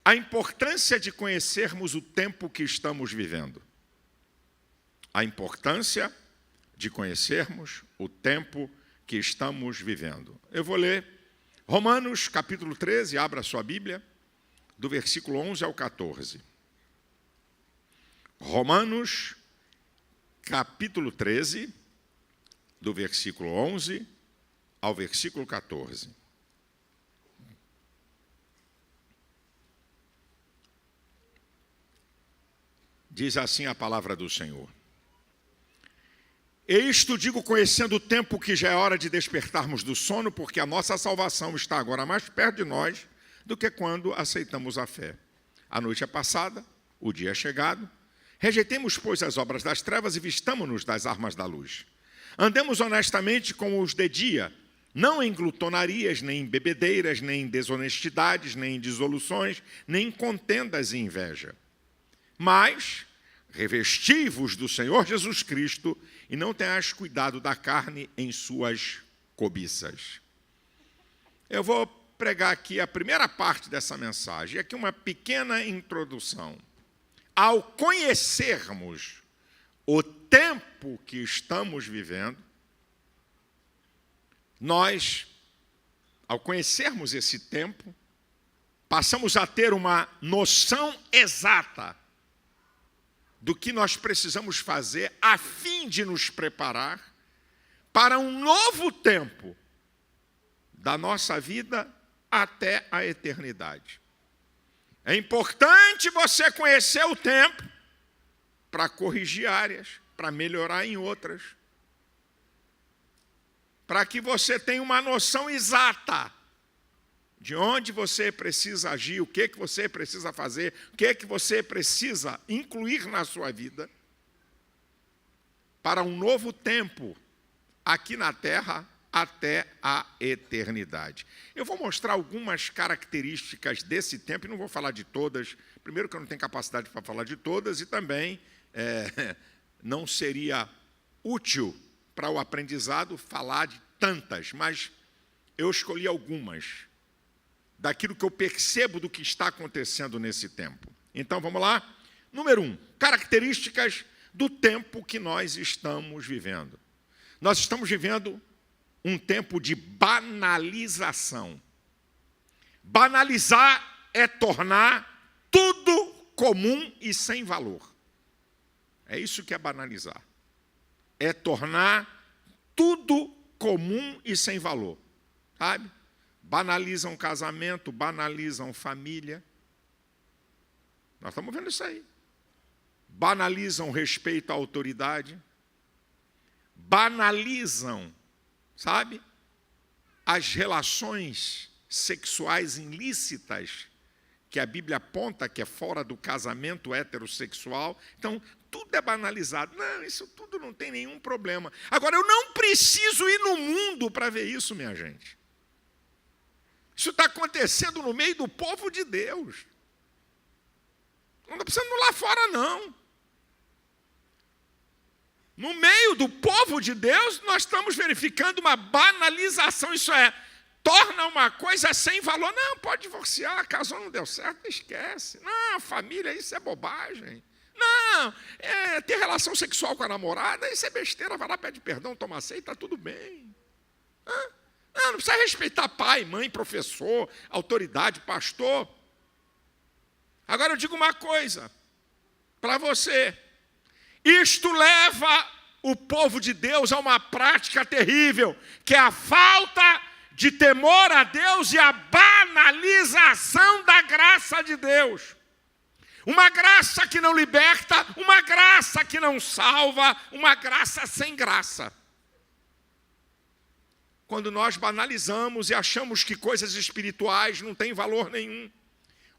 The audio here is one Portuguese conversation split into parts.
a importância de conhecermos o tempo que estamos vivendo. A importância de conhecermos o tempo que estamos vivendo. Eu vou ler Romanos, capítulo 13, abra sua Bíblia, do versículo 11 ao 14. Romanos, capítulo 13, do versículo 11 ao versículo 14. Diz assim a palavra do Senhor. E isto digo conhecendo o tempo que já é hora de despertarmos do sono, porque a nossa salvação está agora mais perto de nós do que quando aceitamos a fé. A noite é passada, o dia é chegado. Rejeitemos, pois, as obras das trevas e vistamo-nos das armas da luz. Andemos honestamente como os de dia, não em glutonarias, nem em bebedeiras, nem em desonestidades, nem em dissoluções, nem em contendas e inveja. Mas revesti-vos do Senhor Jesus Cristo e não tenhais cuidado da carne em suas cobiças. Eu vou pregar aqui a primeira parte dessa mensagem, aqui uma pequena introdução. Ao conhecermos o tempo que estamos vivendo, nós, ao conhecermos esse tempo, passamos a ter uma noção exata do que nós precisamos fazer a fim de nos preparar para um novo tempo da nossa vida até a eternidade. É importante você conhecer o tempo para corrigir áreas, para melhorar em outras, para que você tenha uma noção exata de onde você precisa agir, o que você precisa fazer, o que você precisa incluir na sua vida para um novo tempo aqui na Terra até a eternidade. Eu vou mostrar algumas características desse tempo, e não vou falar de todas, primeiro que eu não tenho capacidade para falar de todas, e também não seria útil para o aprendizado falar de tantas, mas eu escolhi algumas daquilo que eu percebo do que está acontecendo nesse tempo. Então, vamos lá? Número 1, características do tempo que nós estamos vivendo. Nós estamos vivendo um tempo de banalização. Banalizar é tornar tudo comum e sem valor. É isso que é banalizar. É tornar tudo comum e sem valor. Sabe? Banalizam casamento, banalizam família. Nós estamos vendo isso aí. Banalizam respeito à autoridade. Banalizam, sabe, as relações sexuais ilícitas que a Bíblia aponta que é fora do casamento heterossexual. Então, tudo é banalizado. Não, isso tudo não tem nenhum problema. Agora, eu não preciso ir no mundo para ver isso, minha gente. Isso está acontecendo no meio do povo de Deus. Não está precisando ir lá fora, não. No meio do povo de Deus, nós estamos verificando uma banalização. Isso é, torna uma coisa sem valor. Não, pode divorciar, casou, não deu certo, esquece. Não, família, isso é bobagem. Não, ter relação sexual com a namorada, isso é besteira, vai lá, pede perdão, toma ceia, está tudo bem. Não precisa respeitar pai, mãe, professor, autoridade, pastor. Agora eu digo uma coisa para você. Isto leva o povo de Deus a uma prática terrível, que é a falta de temor a Deus e a banalização da graça de Deus. Uma graça que não liberta, uma graça que não salva, uma graça sem graça. Quando nós banalizamos e achamos que coisas espirituais não têm valor nenhum.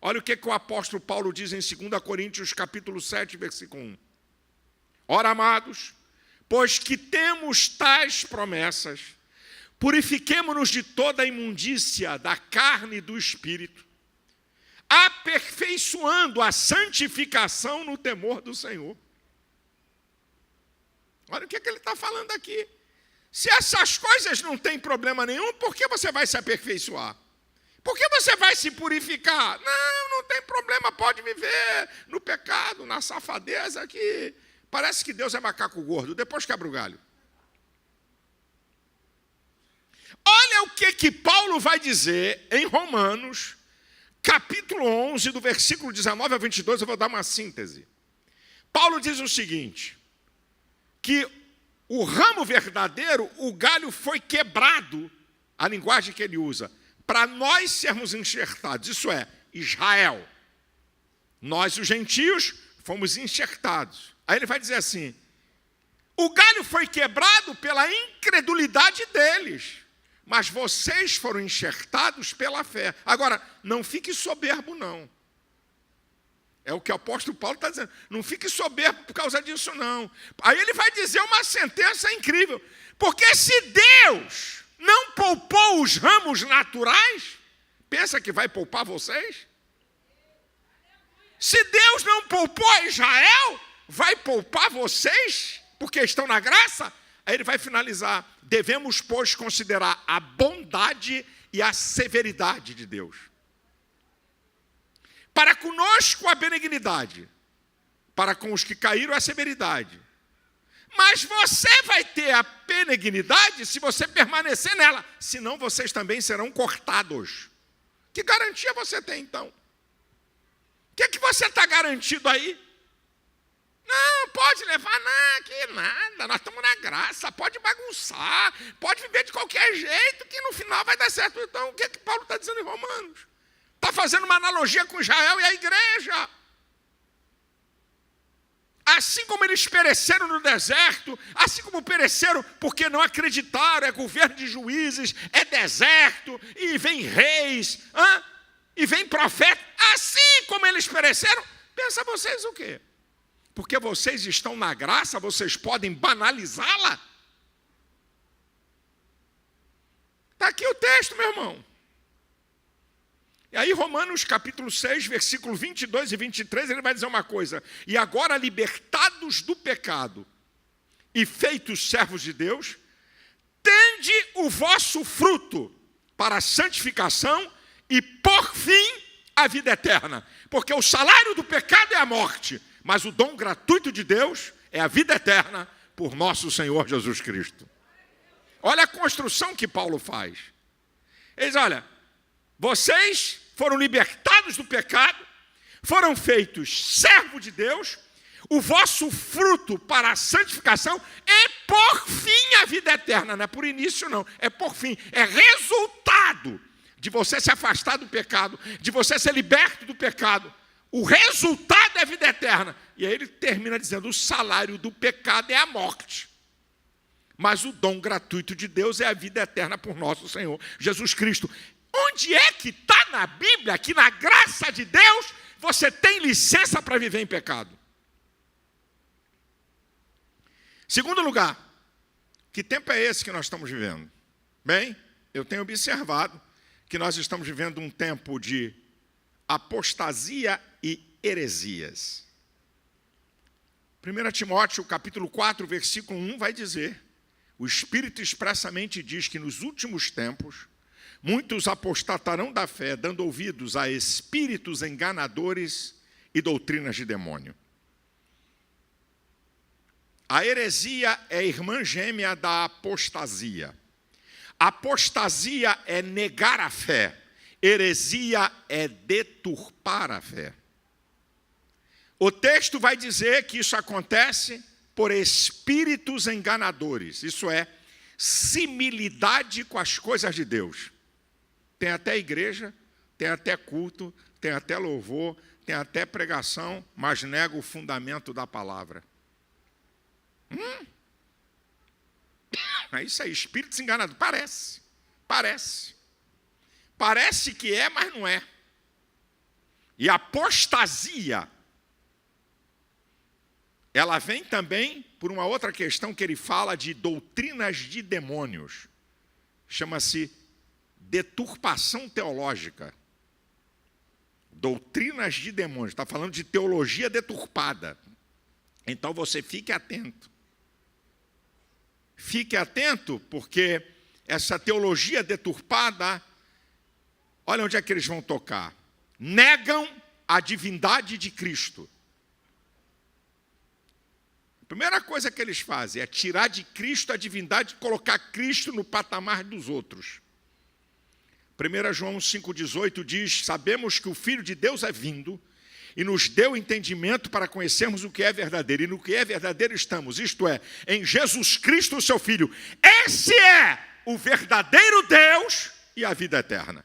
Olha o que o apóstolo Paulo diz em 2 Coríntios, capítulo 7, versículo 1. Ora, amados, pois que temos tais promessas, purifiquemo-nos de toda a imundícia da carne e do espírito, aperfeiçoando a santificação no temor do Senhor. Olha o que ele está falando aqui. Se essas coisas não têm problema nenhum, por que você vai se aperfeiçoar? Por que você vai se purificar? Não tem problema pode viver no pecado, na safadeza, que parece que Deus é macaco gordo. Depois quebra o galho. Olha o que Paulo vai dizer em Romanos, capítulo 11, do versículo 19 a 22, eu vou dar uma síntese. Paulo diz o seguinte, que o ramo verdadeiro, o galho foi quebrado, a linguagem que ele usa, para nós sermos enxertados, isso é, Israel. Nós, os gentios, fomos enxertados. Aí ele vai dizer assim, o galho foi quebrado pela incredulidade deles, mas vocês foram enxertados pela fé. Agora, não fique soberbo, não. É o que o apóstolo Paulo está dizendo. Não fique soberbo por causa disso, não. Aí ele vai dizer uma sentença incrível. Porque se Deus não poupou os ramos naturais, pensa que vai poupar vocês? Se Deus não poupou a Israel, vai poupar vocês? Porque estão na graça? Aí ele vai finalizar. Devemos, pois, considerar a bondade e a severidade de Deus. Para conosco a benignidade, para com os que caíram a severidade. Mas você vai ter a benignidade se você permanecer nela, senão vocês também serão cortados. Que garantia você tem, então? O que você está garantido aí? Não, pode levar, não, que nada, nós estamos na graça, pode bagunçar, pode viver de qualquer jeito, que no final vai dar certo. Então, o que Paulo está dizendo em Romanos? Está fazendo uma analogia com Israel e a igreja. Assim como eles pereceram no deserto, assim como pereceram porque não acreditaram, é governo de juízes, é deserto, e vem reis, e vem profeta, assim como eles pereceram, pensa vocês o quê? Porque vocês estão na graça, vocês podem banalizá-la? Está aqui o texto, meu irmão. E aí Romanos capítulo 6, versículo 22 e 23, ele vai dizer uma coisa. E agora libertados do pecado e feitos servos de Deus, tende o vosso fruto para a santificação e por fim a vida eterna. Porque o salário do pecado é a morte, mas o dom gratuito de Deus é a vida eterna por nosso Senhor Jesus Cristo. Olha a construção que Paulo faz. Ele diz, olha, vocês foram libertados do pecado, foram feitos servos de Deus, o vosso fruto para a santificação é por fim a vida eterna, não é por início não, é por fim, é resultado de você se afastar do pecado, de você ser liberto do pecado, o resultado é a vida eterna. E aí ele termina dizendo, o salário do pecado é a morte, mas o dom gratuito de Deus é a vida eterna por nosso Senhor Jesus Cristo. Onde é que está na Bíblia que na graça de Deus você tem licença para viver em pecado? Segundo lugar, que tempo é esse que nós estamos vivendo? Bem, eu tenho observado que nós estamos vivendo um tempo de apostasia e heresias. 1 Timóteo capítulo 4, versículo 1 vai dizer, o Espírito expressamente diz que nos últimos tempos muitos apostatarão da fé, dando ouvidos a espíritos enganadores e doutrinas de demônio. A heresia é irmã gêmea da apostasia. Apostasia é negar a fé. Heresia é deturpar a fé. O texto vai dizer que isso acontece por espíritos enganadores. Isso é, similidade com as coisas de Deus. Tem até igreja, tem até culto, tem até louvor, tem até pregação, mas nega o fundamento da palavra. É isso aí, espíritos enganados. Parece que é, mas não é. E a apostasia, ela vem também por uma outra questão que ele fala de doutrinas de demônios. Chama-se deturpação teológica. Doutrinas de demônios. Está falando de teologia deturpada. Então você fique atento. Fique atento, porque essa teologia deturpada, olha onde é que eles vão tocar. Negam a divindade de Cristo. A primeira coisa que eles fazem é tirar de Cristo a divindade e colocar Cristo no patamar dos outros. 1 João 5,18 diz: sabemos que o Filho de Deus é vindo e nos deu entendimento para conhecermos o que é verdadeiro. E no que é verdadeiro estamos, isto é, em Jesus Cristo, o seu Filho. Esse é o verdadeiro Deus e a vida eterna.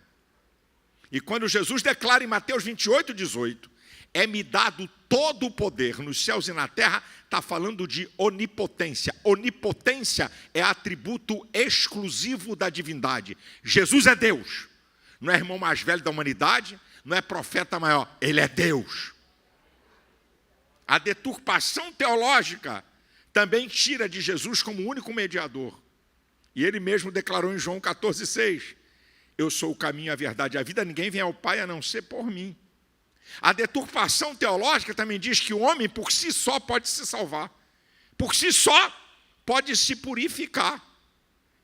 E quando Jesus declara em Mateus 28,18, é-me dado todo o poder nos céus e na terra, está falando de onipotência. Onipotência é atributo exclusivo da divindade. Jesus é Deus. Não é irmão mais velho da humanidade, não é profeta maior, ele é Deus. A deturpação teológica também tira de Jesus como único mediador. E ele mesmo declarou em João 14,6, eu sou o caminho, a verdade e a vida, ninguém vem ao Pai a não ser por mim. A deturpação teológica também diz que o homem por si só pode se salvar. Por si só pode se purificar.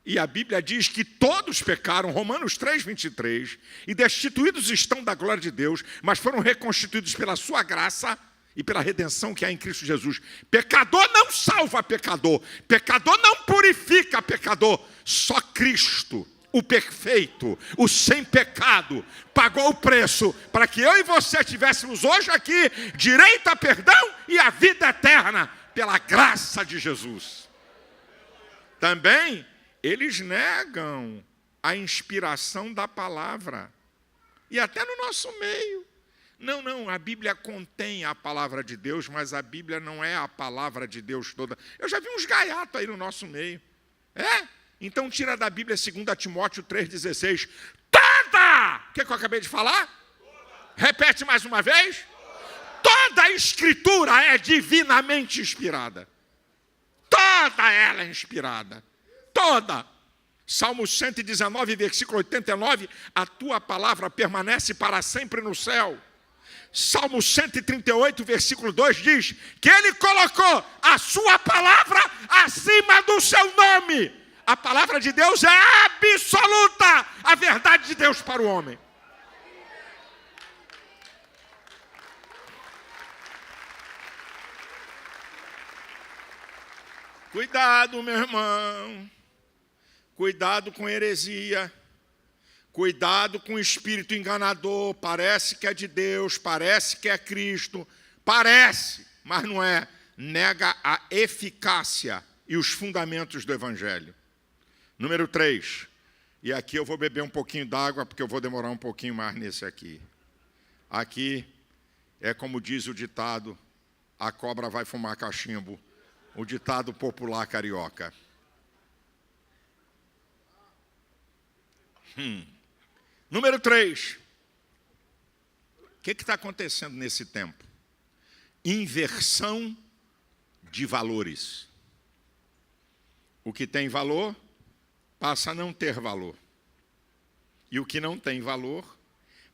E a Bíblia diz que todos pecaram, Romanos 3,23, e destituídos estão da glória de Deus, mas foram reconstituídos pela sua graça e pela redenção que há em Cristo Jesus. Pecador não salva pecador, pecador não purifica pecador, só Cristo, o perfeito, o sem pecado, pagou o preço para que eu e você tivéssemos hoje aqui direito a perdão e a vida eterna, pela graça de Jesus. Também eles negam a inspiração da palavra, e até no nosso meio. Não, a Bíblia contém a palavra de Deus, mas a Bíblia não é a palavra de Deus toda. Eu já vi uns gaiatos aí no nosso meio. Então tira da Bíblia 2 Timóteo 3,16. Toda! O que eu acabei de falar? Toda. Repete mais uma vez. Toda a Escritura é divinamente inspirada. Toda ela é inspirada. Toda. Salmo 119, versículo 89. A tua palavra permanece para sempre no céu. Salmo 138, versículo 2 diz que ele colocou a sua palavra acima do seu nome. A palavra de Deus é absoluta, a verdade de Deus para o homem. Cuidado, meu irmão. Cuidado com heresia. Cuidado com o espírito enganador. Parece que é de Deus, parece que é Cristo. Parece, mas não é. Nega a eficácia e os fundamentos do Evangelho. Número 3. E aqui eu vou beber um pouquinho d'água, porque eu vou demorar um pouquinho mais nesse aqui. Aqui é como diz o ditado, a cobra vai fumar cachimbo. O ditado popular carioca. Número 3. O que está acontecendo nesse tempo? Inversão de valores. O que tem valor passa a não ter valor. E o que não tem valor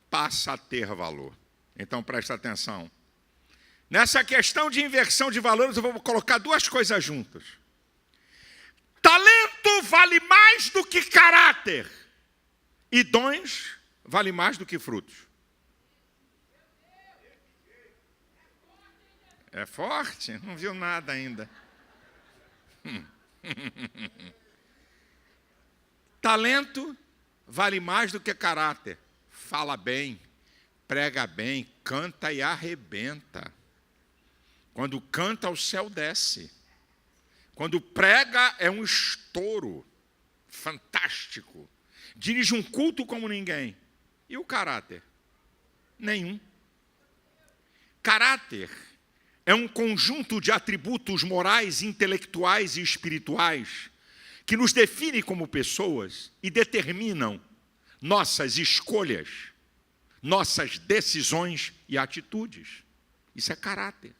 passa a ter valor. Então presta atenção. Nessa questão de inversão de valores, eu vou colocar duas coisas juntas. Talento vale mais do que caráter. E dons vale mais do que frutos. É forte? Não viu nada ainda. Talento vale mais do que caráter. Fala bem, prega bem, canta e arrebenta. Quando canta, o céu desce. Quando prega, é um estouro fantástico. Dirige um culto como ninguém. E o caráter? Nenhum. Caráter é um conjunto de atributos morais, intelectuais e espirituais que nos definem como pessoas e determinam nossas escolhas, nossas decisões e atitudes. Isso é caráter.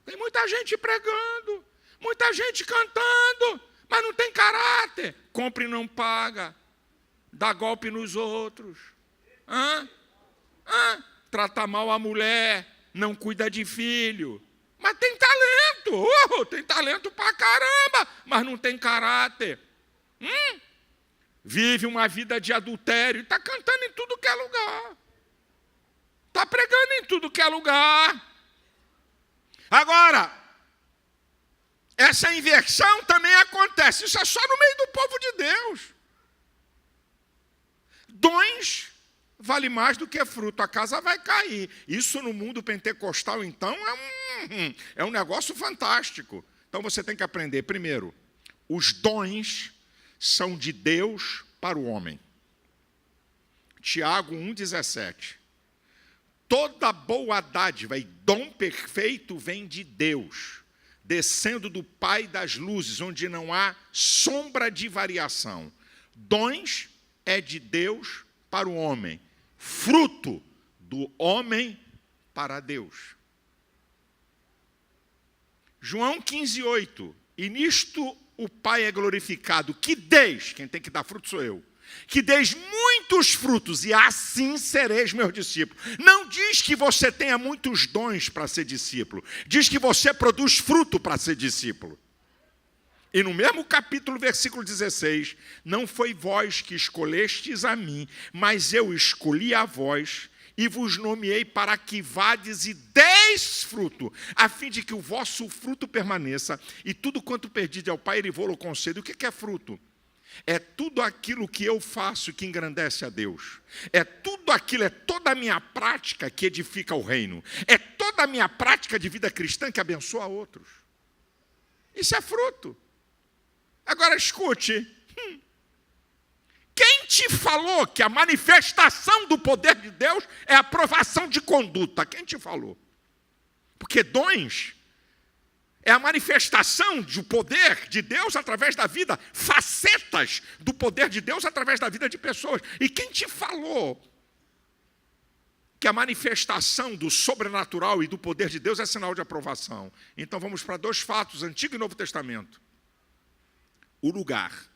Tem muita gente pregando, muita gente cantando, mas não tem caráter. Compra e não paga, dá golpe nos outros, trata mal a mulher, não cuida de filho. Mas tem talento, tem talento pra caramba, mas não tem caráter. Vive uma vida de adultério e está cantando em tudo que é lugar. Está pregando em tudo que é lugar. Agora, essa inversão também acontece. Isso é só no meio do povo de Deus. Dons vale mais do que fruto. A casa vai cair. Isso no mundo pentecostal, então, é um negócio fantástico. Então você tem que aprender, primeiro, os dons são de Deus para o homem. Tiago 1,17. Toda boa dádiva e dom perfeito vem de Deus, descendo do Pai das luzes, onde não há sombra de variação. Dons é de Deus para o homem, fruto do homem para Deus. João 15,8. E nisto o Pai é glorificado, que deis, quem tem que dar fruto sou eu, que deis muitos frutos, e assim sereis meus discípulos. Não diz que você tenha muitos dons para ser discípulo, diz que você produz fruto para ser discípulo. E no mesmo capítulo, versículo 16, não foi vós que escolhestes a mim, mas eu escolhi a vós, e vos nomeei para que vades e deis fruto, a fim de que o vosso fruto permaneça, e tudo quanto pedide ao Pai, Ele vô-lo concede. O que é fruto? É tudo aquilo que eu faço que engrandece a Deus. É tudo aquilo, é toda a minha prática que edifica o reino. É toda a minha prática de vida cristã que abençoa outros. Isso é fruto. Agora escute. Quem te falou que a manifestação do poder de Deus é a aprovação de conduta? Quem te falou? Porque dons é a manifestação do poder de Deus através da vida, facetas do poder de Deus através da vida de pessoas. E quem te falou que a manifestação do sobrenatural e do poder de Deus é sinal de aprovação? Então vamos para dois fatos, Antigo e Novo Testamento. O lugar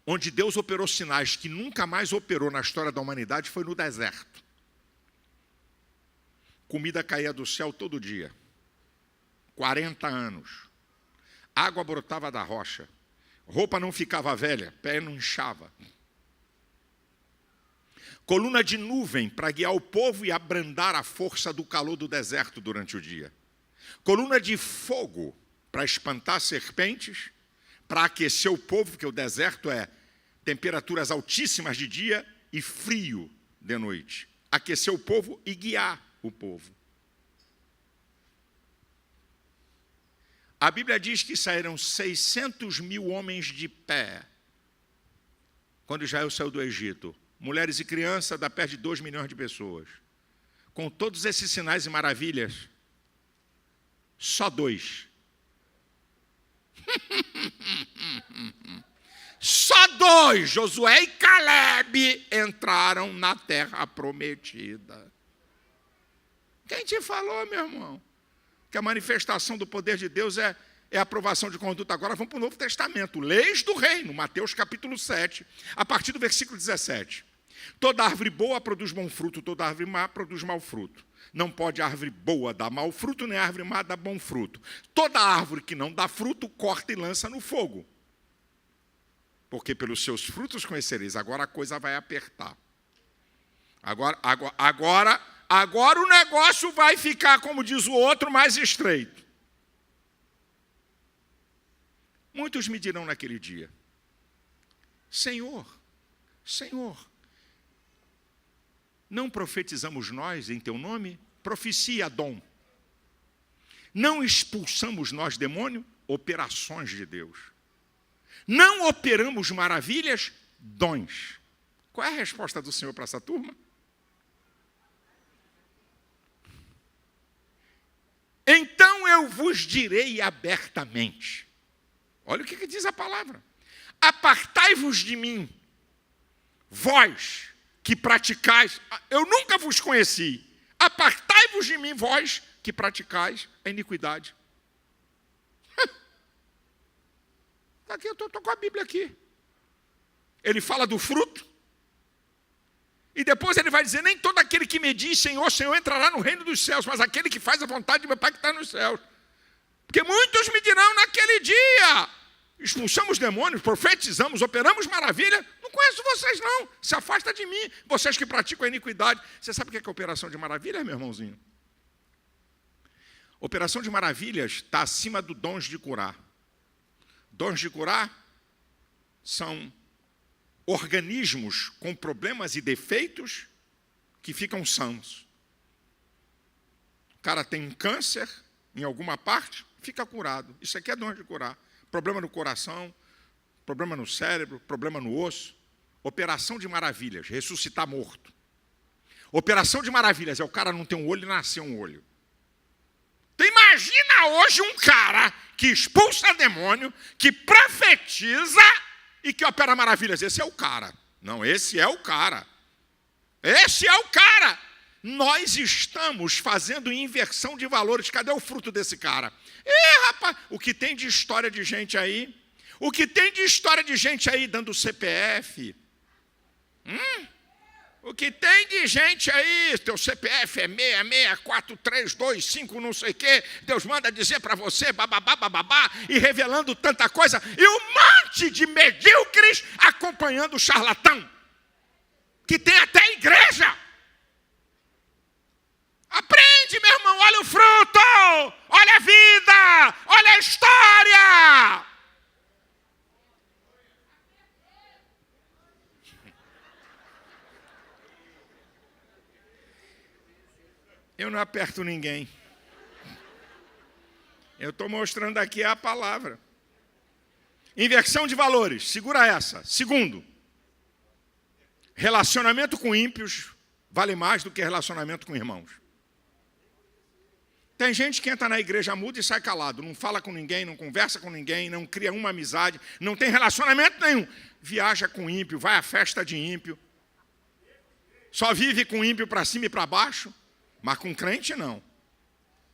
onde Deus operou sinais que nunca mais operou na história da humanidade foi no deserto. Comida caía do céu todo dia. 40 anos. Água brotava da rocha. Roupa não ficava velha, pé não inchava. Coluna de nuvem para guiar o povo e abrandar a força do calor do deserto durante o dia. Coluna de fogo para espantar serpentes, para aquecer o povo, porque o deserto é temperaturas altíssimas de dia e frio de noite. Aquecer o povo e guiar o povo. A Bíblia diz que saíram 600 mil homens de pé quando Israel saiu do Egito. Mulheres e crianças, dá perto de 2 milhões de pessoas. Com todos esses sinais e maravilhas, só 2. Só 2, Josué e Caleb, entraram na terra prometida. Quem te falou, meu irmão, que a manifestação do poder de Deus é a aprovação de conduta? Agora vamos para o Novo Testamento, leis do reino, Mateus capítulo 7, a partir do versículo 17. Toda árvore boa produz bom fruto, toda árvore má produz mau fruto. Não pode árvore boa dar mau fruto, nem árvore má dar bom fruto. Toda árvore que não dá fruto, corta e lança no fogo. Porque pelos seus frutos conhecereis. Agora a coisa vai apertar. Agora o negócio vai ficar, como diz o outro, mais estreito. Muitos me dirão naquele dia: Senhor, não profetizamos nós em teu nome? Profecia, dom. Não expulsamos nós demônio? Operações de Deus. Não operamos maravilhas? Dons. Qual é a resposta do Senhor para essa turma? Então eu vos direi abertamente. Olha o que diz a palavra. Apartai-vos de mim, vós que praticais, eu nunca vos conheci. Apartai-vos de mim, vós que praticais a iniquidade. Aqui eu estou com a Bíblia aqui. Ele fala do fruto. E depois ele vai dizer: nem todo aquele que me diz Senhor, Senhor entrará no reino dos céus, mas aquele que faz a vontade de meu Pai que está nos céus. Porque muitos me dirão naquele dia: expulsamos demônios, profetizamos, operamos maravilha. Nunca conheço vocês não, se afasta de mim, vocês que praticam a iniquidade. Você sabe o que é operação de maravilhas, meu irmãozinho? Operação de maravilhas está acima do dons de curar. Dons de curar são organismos com problemas e defeitos que ficam sãos. O cara tem um câncer em alguma parte, fica curado. Isso aqui é dom de curar. Problema no coração, problema no cérebro, problema no osso. Operação de maravilhas, ressuscitar morto. Operação de maravilhas é o cara não ter um olho e nascer um olho. Então imagina hoje um cara que expulsa demônio, que profetiza e que opera maravilhas. Esse é o cara. Não, esse é o cara. Esse é o cara. Nós estamos fazendo inversão de valores. Cadê o fruto desse cara? Rapaz, o que tem de história de gente aí? O que tem de história de gente aí dando CPF? O que tem de gente aí, teu CPF é 6643225, não sei o quê, Deus manda dizer para você, bababá, bababá, e revelando tanta coisa, e um monte de medíocres acompanhando o charlatão, que tem até igreja. Aprende, meu irmão, olha o fruto, olha a vida, olha a história. Eu não aperto ninguém. Eu estou mostrando aqui a palavra. Inversão de valores, segura essa. Segundo, relacionamento com ímpios vale mais do que relacionamento com irmãos. Tem gente que entra na igreja muda e sai calado, não fala com ninguém, não conversa com ninguém, não cria uma amizade, não tem relacionamento nenhum. Viaja com ímpio, vai à festa de ímpio. Só vive com ímpio para cima e para baixo. Mas com crente não.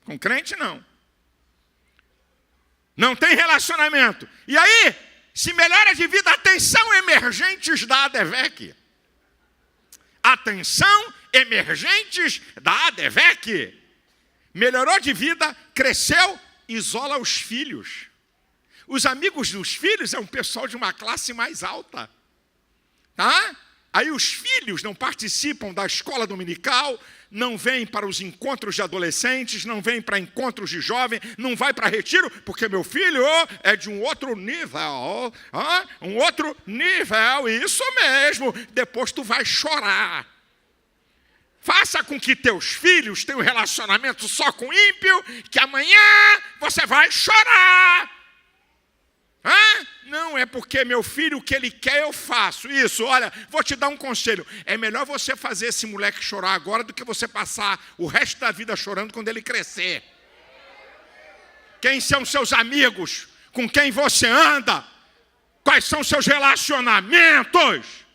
Com crente não. Não tem relacionamento. E aí, se melhora de vida, atenção emergentes da ADVEC. Atenção emergentes da ADVEC. Melhorou de vida, cresceu, isola os filhos. Os amigos dos filhos é um pessoal de uma classe mais alta. Tá? Aí os filhos não participam da escola dominical, não vêm para os encontros de adolescentes, não vêm para encontros de jovem, não vai para retiro, porque meu filho é de um outro nível. Um outro nível, isso mesmo. Depois tu vai chorar. Faça com que teus filhos tenham um relacionamento só com ímpio, que amanhã você vai chorar. Não, é porque meu filho, o que ele quer eu faço. Isso, olha, vou te dar um conselho. É melhor você fazer esse moleque chorar agora do que você passar o resto da vida chorando quando ele crescer. Quem são seus amigos? Com quem você anda? Quais são seus relacionamentos?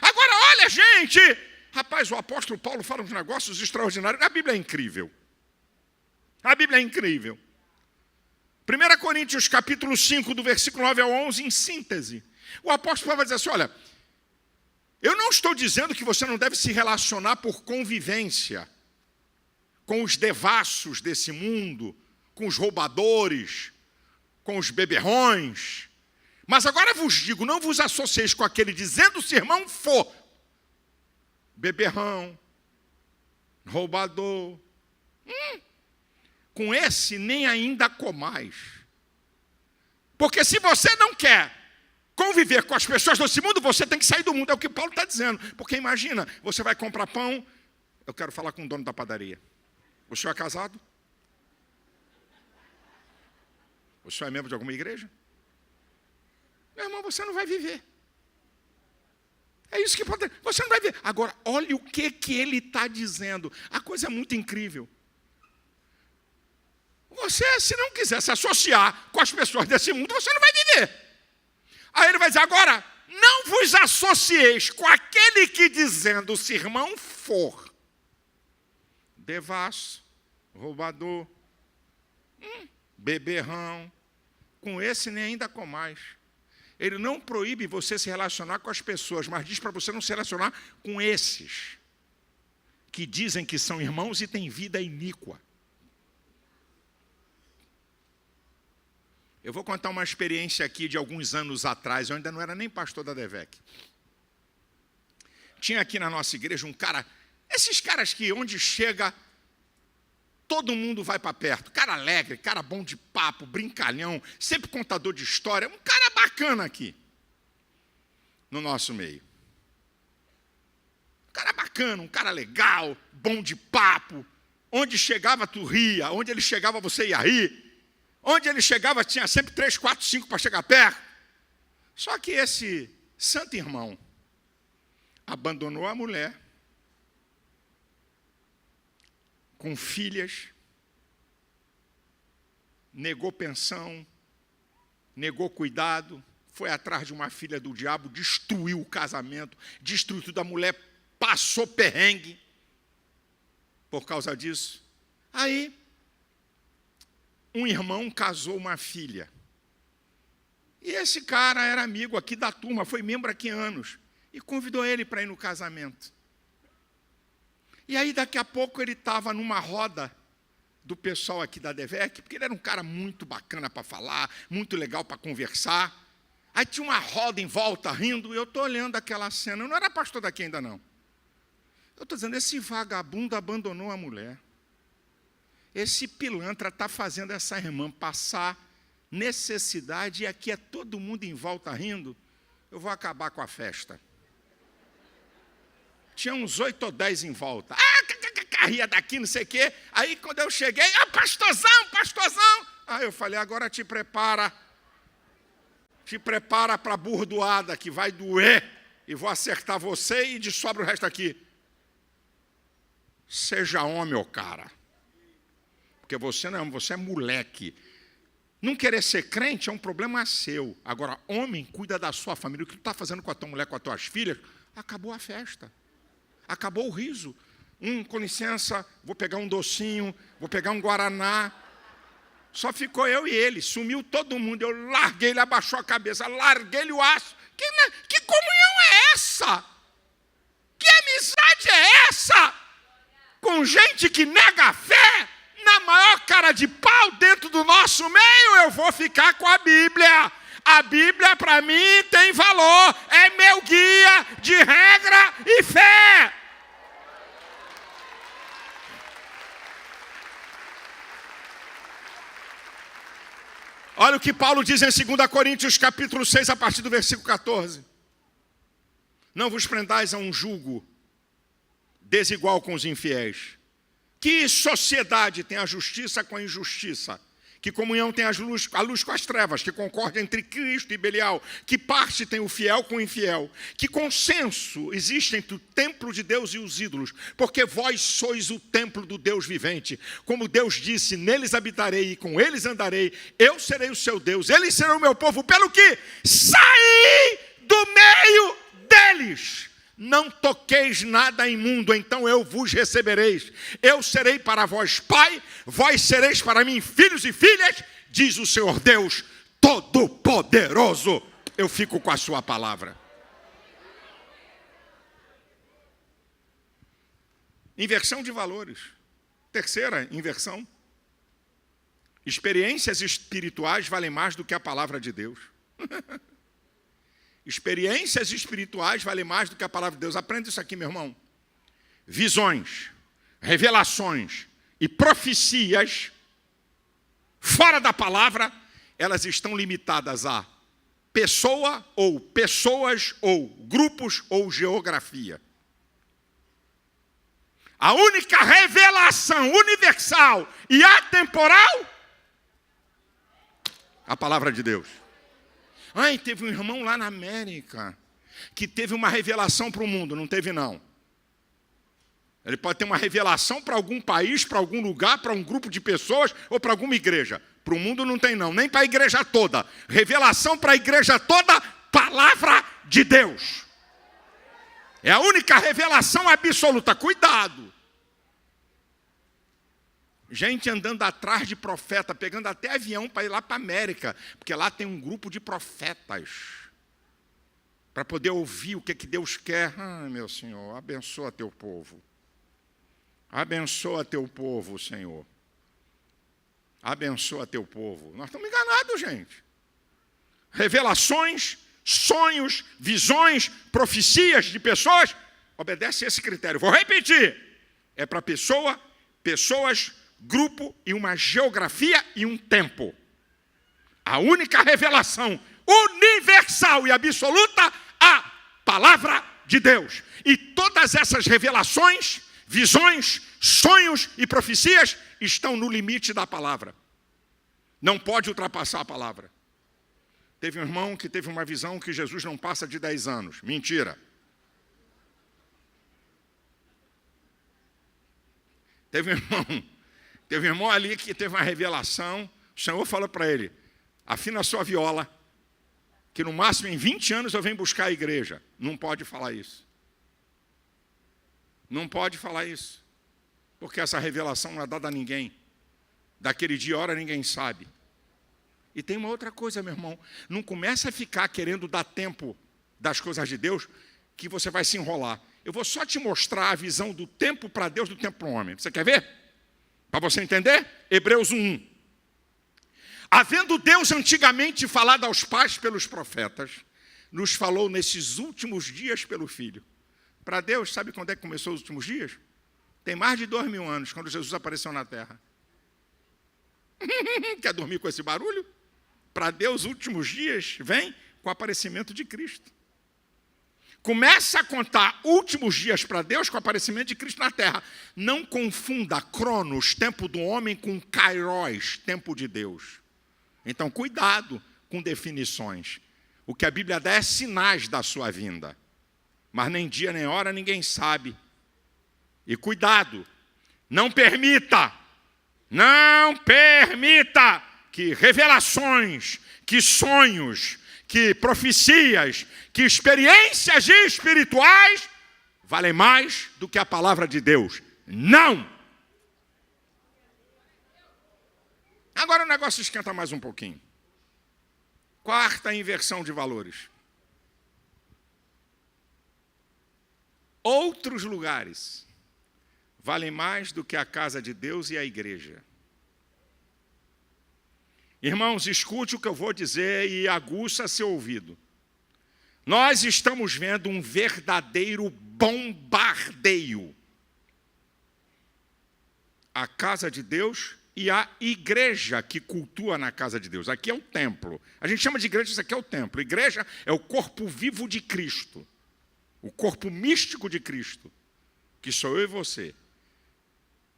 Agora, olha, gente. Rapaz, o apóstolo Paulo fala uns negócios extraordinários. A Bíblia é incrível. A Bíblia é incrível. 1 Coríntios capítulo 5, do versículo 9 ao 11, em síntese. O apóstolo Paulo vai dizer assim, olha, eu não estou dizendo que você não deve se relacionar por convivência com os devassos desse mundo, com os roubadores, com os beberrões. Mas agora vos digo, não vos associeis com aquele dizendo se irmão for beberrão, roubador. Com esse nem ainda comais. Porque se você não quer conviver com as pessoas desse mundo, você tem que sair do mundo. É o que Paulo está dizendo. Porque imagina, você vai comprar pão. Eu quero falar com o dono da padaria. O senhor é casado? O senhor é membro de alguma igreja? Meu irmão, você não vai viver. É isso que pode. Você não vai ver. Agora, olha o que ele está dizendo. A coisa é muito incrível. Você, se não quiser se associar com as pessoas desse mundo, você não vai viver. Aí ele vai dizer, agora, não vos associeis com aquele que dizendo, se irmão for devasso, roubador, beberrão, com esse nem ainda comais. Ele não proíbe você se relacionar com as pessoas, mas diz para você não se relacionar com esses que dizem que são irmãos e têm vida iníqua. Eu vou contar uma experiência aqui de alguns anos atrás, eu ainda não era nem pastor da DEVEC. Tinha aqui na nossa igreja um cara, esses caras que onde chega, todo mundo vai para perto. Cara alegre, cara bom de papo, brincalhão, sempre contador de história, um cara bacana aqui, no nosso meio. Um cara bacana, um cara legal, bom de papo, onde chegava tu ria, onde ele chegava você ia rir. Onde ele chegava tinha sempre 3, 4, 5 para chegar perto. Só que esse santo irmão abandonou a mulher, com filhas, negou pensão, negou cuidado, foi atrás de uma filha do diabo, destruiu o casamento, destruiu tudo. A mulher passou perrengue por causa disso. Aí, um irmão casou uma filha. E esse cara era amigo aqui da turma, foi membro aqui há anos. E convidou ele para ir no casamento. E aí, daqui a pouco, ele estava numa roda do pessoal aqui da DEVEC, porque ele era um cara muito bacana para falar, muito legal para conversar. Aí tinha uma roda em volta, rindo, e eu estou olhando aquela cena. Eu não era pastor daqui ainda, não. Eu estou dizendo, esse vagabundo abandonou a mulher. Esse pilantra está fazendo essa irmã passar necessidade e aqui é todo mundo em volta rindo. Eu vou acabar com a festa. Tinha uns 8 ou 10 em volta. Ria daqui, não sei o quê. Aí, quando eu cheguei, pastorzão, pastorzão. Aí eu falei, agora te prepara para a burdoada que vai doer e vou acertar você e de sobra o resto aqui. Seja homem, ô cara. Porque você não é homem, você é moleque. Não querer ser crente é um problema seu. Agora, homem, cuida da sua família. O que tu está fazendo com a tua mulher, com as tuas filhas? Acabou a festa. Acabou o riso. Com licença, vou pegar um docinho, vou pegar um guaraná. Só ficou eu e ele. Sumiu todo mundo. Eu larguei, ele abaixou a cabeça. Larguei-lhe o aço. Que comunhão é essa? Que amizade é essa? Com gente que nega a fé? Na maior cara de pau dentro do nosso meio, eu vou ficar com a Bíblia. A Bíblia, para mim, tem valor. É meu guia de regra e fé. Olha o que Paulo diz em 2 Coríntios, capítulo 6, a partir do versículo 14. Não vos prendais a um jugo desigual com os infiéis. Que sociedade tem a justiça com a injustiça? Que comunhão tem a luz com as trevas? Que concórdia entre Cristo e Belial? Que parte tem o fiel com o infiel? Que consenso existe entre o templo de Deus e os ídolos? Porque vós sois o templo do Deus vivente. Como Deus disse, neles habitarei e com eles andarei. Eu serei o seu Deus, eles serão o meu povo. Pelo que saí do meio deles. Não toqueis nada imundo, então eu vos recebereis. Eu serei para vós pai, vós sereis para mim filhos e filhas, diz o Senhor Deus Todo-Poderoso. Eu fico com a sua palavra. Inversão de valores. Terceira inversão. Experiências espirituais valem mais do que a palavra de Deus. Experiências espirituais valem mais do que a palavra de Deus. Aprenda isso aqui, meu irmão. Visões, revelações e profecias fora da palavra, elas estão limitadas a pessoa ou pessoas ou grupos ou geografia. A única revelação universal e atemporal, a palavra de Deus. Teve um irmão lá na América que teve uma revelação para o mundo. Não teve, não. Ele pode ter uma revelação para algum país, para algum lugar, para um grupo de pessoas ou para alguma igreja. Para o mundo não tem, não. Nem para a igreja toda. Revelação para a igreja toda, palavra de Deus. É a única revelação absoluta. Cuidado. Gente andando atrás de profeta, pegando até avião para ir lá para a América, porque lá tem um grupo de profetas, para poder ouvir o que Deus quer. Meu Senhor, abençoa teu povo. Abençoa teu povo, Senhor. abençoa teu povo. Nós estamos enganados, gente. Revelações, sonhos, visões, profecias de pessoas, obedece a esse critério. Vou repetir. É para pessoas, grupo e uma geografia e um tempo. A única revelação universal e absoluta, a palavra de Deus. E todas essas revelações, visões, sonhos e profecias estão no limite da palavra. Não pode ultrapassar a palavra. Teve um irmão que teve uma visão que Jesus não passa de 10 anos. Mentira. Teve um irmão ali que teve uma revelação. O Senhor falou para ele: afina a sua viola, que no máximo em 20 anos eu venho buscar a igreja. Não pode falar isso. Não pode falar isso. Porque essa revelação não é dada a ninguém. Daquele dia e hora ninguém sabe. E tem uma outra coisa, meu irmão. Não começa a ficar querendo dar tempo das coisas de Deus, que você vai se enrolar. Eu vou só te mostrar a visão do tempo para Deus, do tempo para o homem. Você quer ver? Para você entender? Hebreus 1:1. Havendo Deus antigamente falado aos pais pelos profetas, nos falou nesses últimos dias pelo Filho. Para Deus, sabe quando é que começou os últimos dias? Tem mais de 2000 anos, quando Jesus apareceu na terra. Quer dormir com esse barulho? Para Deus, os últimos dias vem com o aparecimento de Cristo. Começa a contar últimos dias para Deus com o aparecimento de Cristo na terra. Não confunda Cronos, tempo do homem, com Kairos, tempo de Deus. Então, cuidado com definições. O que a Bíblia dá é sinais da sua vinda. Mas nem dia nem hora ninguém sabe. E cuidado, não permita que revelações, que sonhos, que profecias, que experiências espirituais valem mais do que a palavra de Deus. Não! Agora o negócio esquenta mais um pouquinho. Quarta inversão de valores. Outros lugares valem mais do que a casa de Deus e a igreja. Irmãos, escute o que eu vou dizer e aguça seu ouvido. Nós estamos vendo um verdadeiro bombardeio à casa de Deus e à igreja que cultua na casa de Deus. Aqui é o templo. A gente chama de igreja, isso aqui é o templo. Igreja é o corpo vivo de Cristo. O corpo místico de Cristo, que sou eu e você.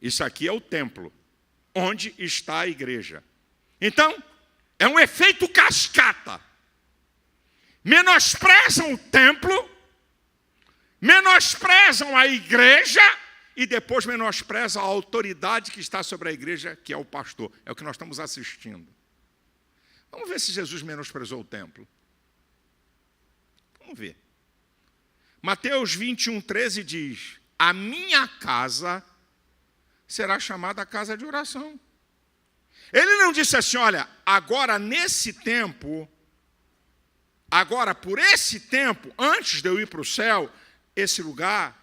Isso aqui é o templo, onde está a igreja. Então, é um efeito cascata. Menosprezam o templo, menosprezam a igreja e depois menosprezam a autoridade que está sobre a igreja, que é o pastor. É o que nós estamos assistindo. Vamos ver se Jesus menosprezou o templo. Vamos ver. Mateus 21:13 diz: a minha casa será chamada casa de oração. Ele não disse assim: olha, agora nesse tempo, agora por esse tempo, antes de eu ir para o céu, esse lugar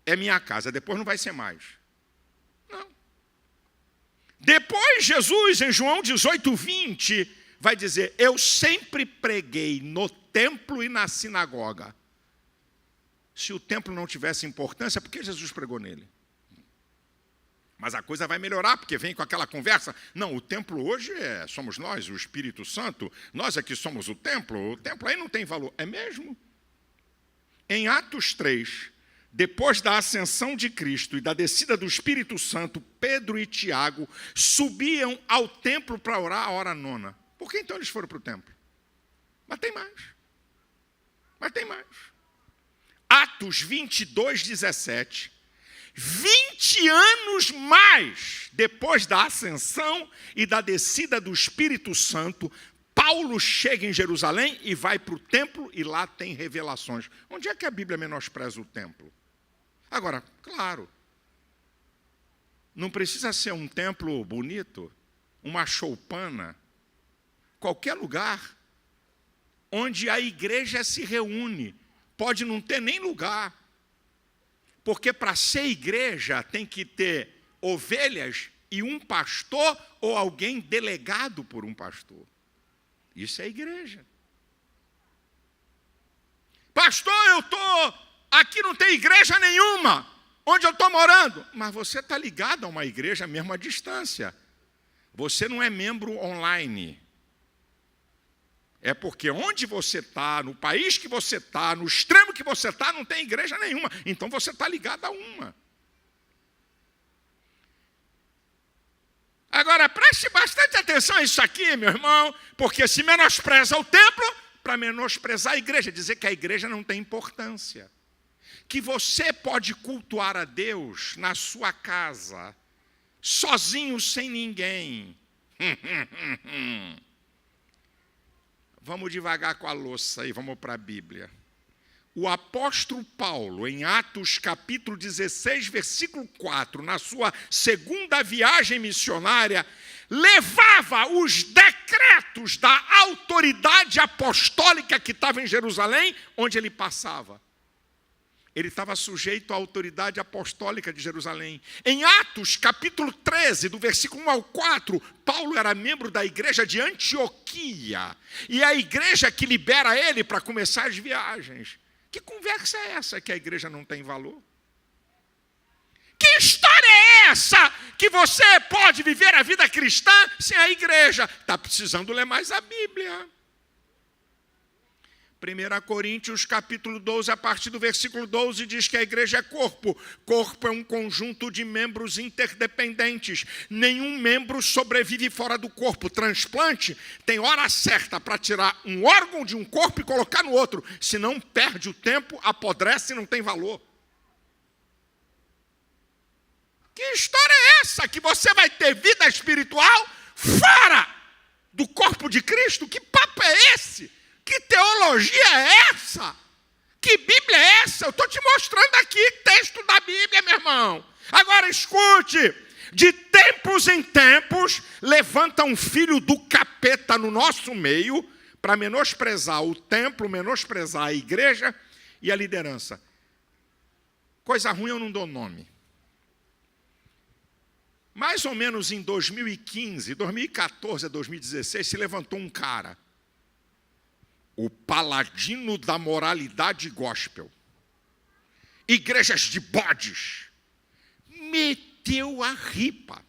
é minha casa, depois não vai ser mais. Não. Depois Jesus, em João 18:20, vai dizer: eu sempre preguei no templo e na sinagoga. Se o templo não tivesse importância, por que Jesus pregou nele? Mas a coisa vai melhorar, porque vem com aquela conversa. Não, o templo hoje somos nós, o Espírito Santo. Nós aqui somos o templo aí não tem valor. É mesmo? Em Atos 3, depois da ascensão de Cristo e da descida do Espírito Santo, Pedro e Tiago subiam ao templo para orar a hora nona. Por que então eles foram para o templo? Mas tem mais. Atos 22:17. 20 anos mais depois da ascensão e da descida do Espírito Santo, Paulo chega em Jerusalém e vai para o templo e lá tem revelações. Onde é que a Bíblia menospreza o templo? Agora, claro, não precisa ser um templo bonito, uma choupana, qualquer lugar onde a igreja se reúne. Pode não ter nem lugar, porque para ser igreja tem que ter ovelhas e um pastor ou alguém delegado por um pastor. Isso é igreja. Pastor, aqui não tem igreja nenhuma, onde eu estou morando. Mas você está ligado a uma igreja mesmo à distância. Você não é membro online. É porque onde você está, no país que você está, no extremo que você está, não tem igreja nenhuma. Então você está ligado a uma. Agora, preste bastante atenção a isso aqui, meu irmão, porque se menospreza o templo, para menosprezar a igreja, dizer que a igreja não tem importância. Que você pode cultuar a Deus na sua casa, sozinho, sem ninguém. Vamos devagar com a louça aí, vamos para a Bíblia. O apóstolo Paulo, em Atos capítulo 16, versículo 4, na sua segunda viagem missionária, levava os decretos da autoridade apostólica que estava em Jerusalém, onde ele passava. Ele estava sujeito à autoridade apostólica de Jerusalém. Em Atos, capítulo 13, do versículo 1 ao 4, Paulo era membro da igreja de Antioquia. E é a igreja que libera ele para começar as viagens. Que conversa é essa que a igreja não tem valor? Que história é essa que você pode viver a vida cristã sem a igreja? Está precisando ler mais a Bíblia. 1 Coríntios capítulo 12, a partir do versículo 12, diz que a igreja é corpo. Corpo é um conjunto de membros interdependentes. Nenhum membro sobrevive fora do corpo. Transplante tem hora certa para tirar um órgão de um corpo e colocar no outro. Senão perde o tempo, apodrece e não tem valor. Que história é essa que você vai ter vida espiritual fora do corpo de Cristo? Que papo é esse? Que teologia é essa? Que Bíblia é essa? Eu estou te mostrando aqui texto da Bíblia, meu irmão. Agora escute, de tempos em tempos, levanta um filho do capeta no nosso meio para menosprezar o templo, menosprezar a igreja e a liderança. Coisa ruim eu não dou nome. Mais ou menos em 2015, 2014 a 2016, se levantou um cara, o paladino da moralidade gospel, igrejas de bodes, meteu a ripa,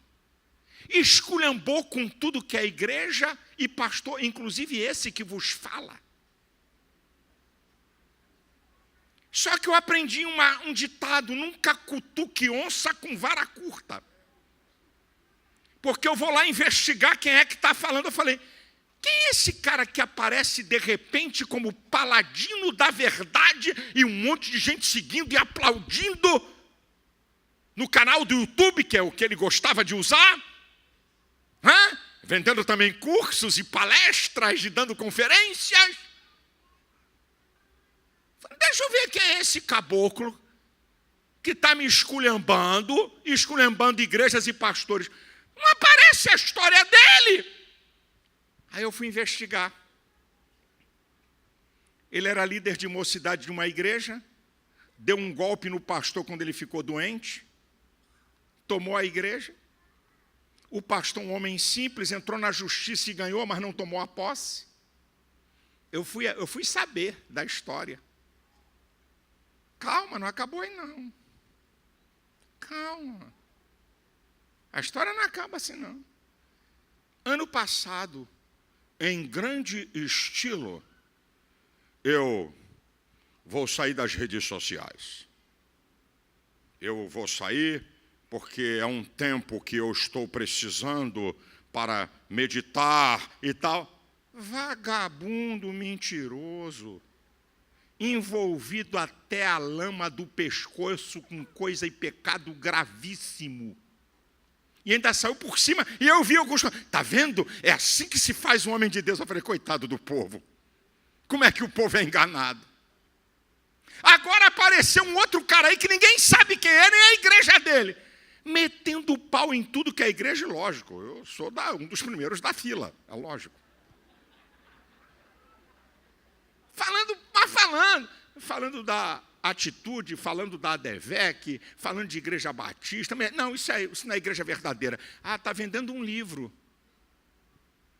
esculhambou com tudo que é igreja e pastor, inclusive esse que vos fala. Só que eu aprendi um ditado: nunca cutuque onça com vara curta. Porque eu vou lá investigar quem é que está falando. Eu falei, quem é esse cara que aparece de repente como paladino da verdade e um monte de gente seguindo e aplaudindo no canal do YouTube, que é o que ele gostava de usar? Vendendo também cursos e palestras e dando conferências. Deixa eu ver quem é esse caboclo que está me esculhambando igrejas e pastores. Não aparece a história dele. Aí eu fui investigar. Ele era líder de mocidade de uma igreja, deu um golpe no pastor quando ele ficou doente, tomou a igreja. O pastor, um homem simples, entrou na justiça e ganhou, mas não tomou a posse. Eu fui saber da história. Calma, não acabou aí não. Calma. A história não acaba assim não. Ano passado, em grande estilo, eu vou sair das redes sociais. Eu vou sair porque é um tempo que eu estou precisando para meditar e tal. Vagabundo mentiroso, envolvido até a lama do pescoço com coisa e pecado gravíssimo. E ainda saiu por cima, e eu vi alguns, está vendo? É assim que se faz um homem de Deus. Eu falei, coitado do povo. Como é que o povo é enganado? Agora apareceu um outro cara aí que ninguém sabe quem é, nem a igreja dele. Metendo o pau em tudo que é igreja, lógico. Eu sou um dos primeiros da fila, é lógico. Falando da atitude, falando da ADVEC, falando de igreja batista. Não, isso não é igreja verdadeira. Ah, está vendendo um livro.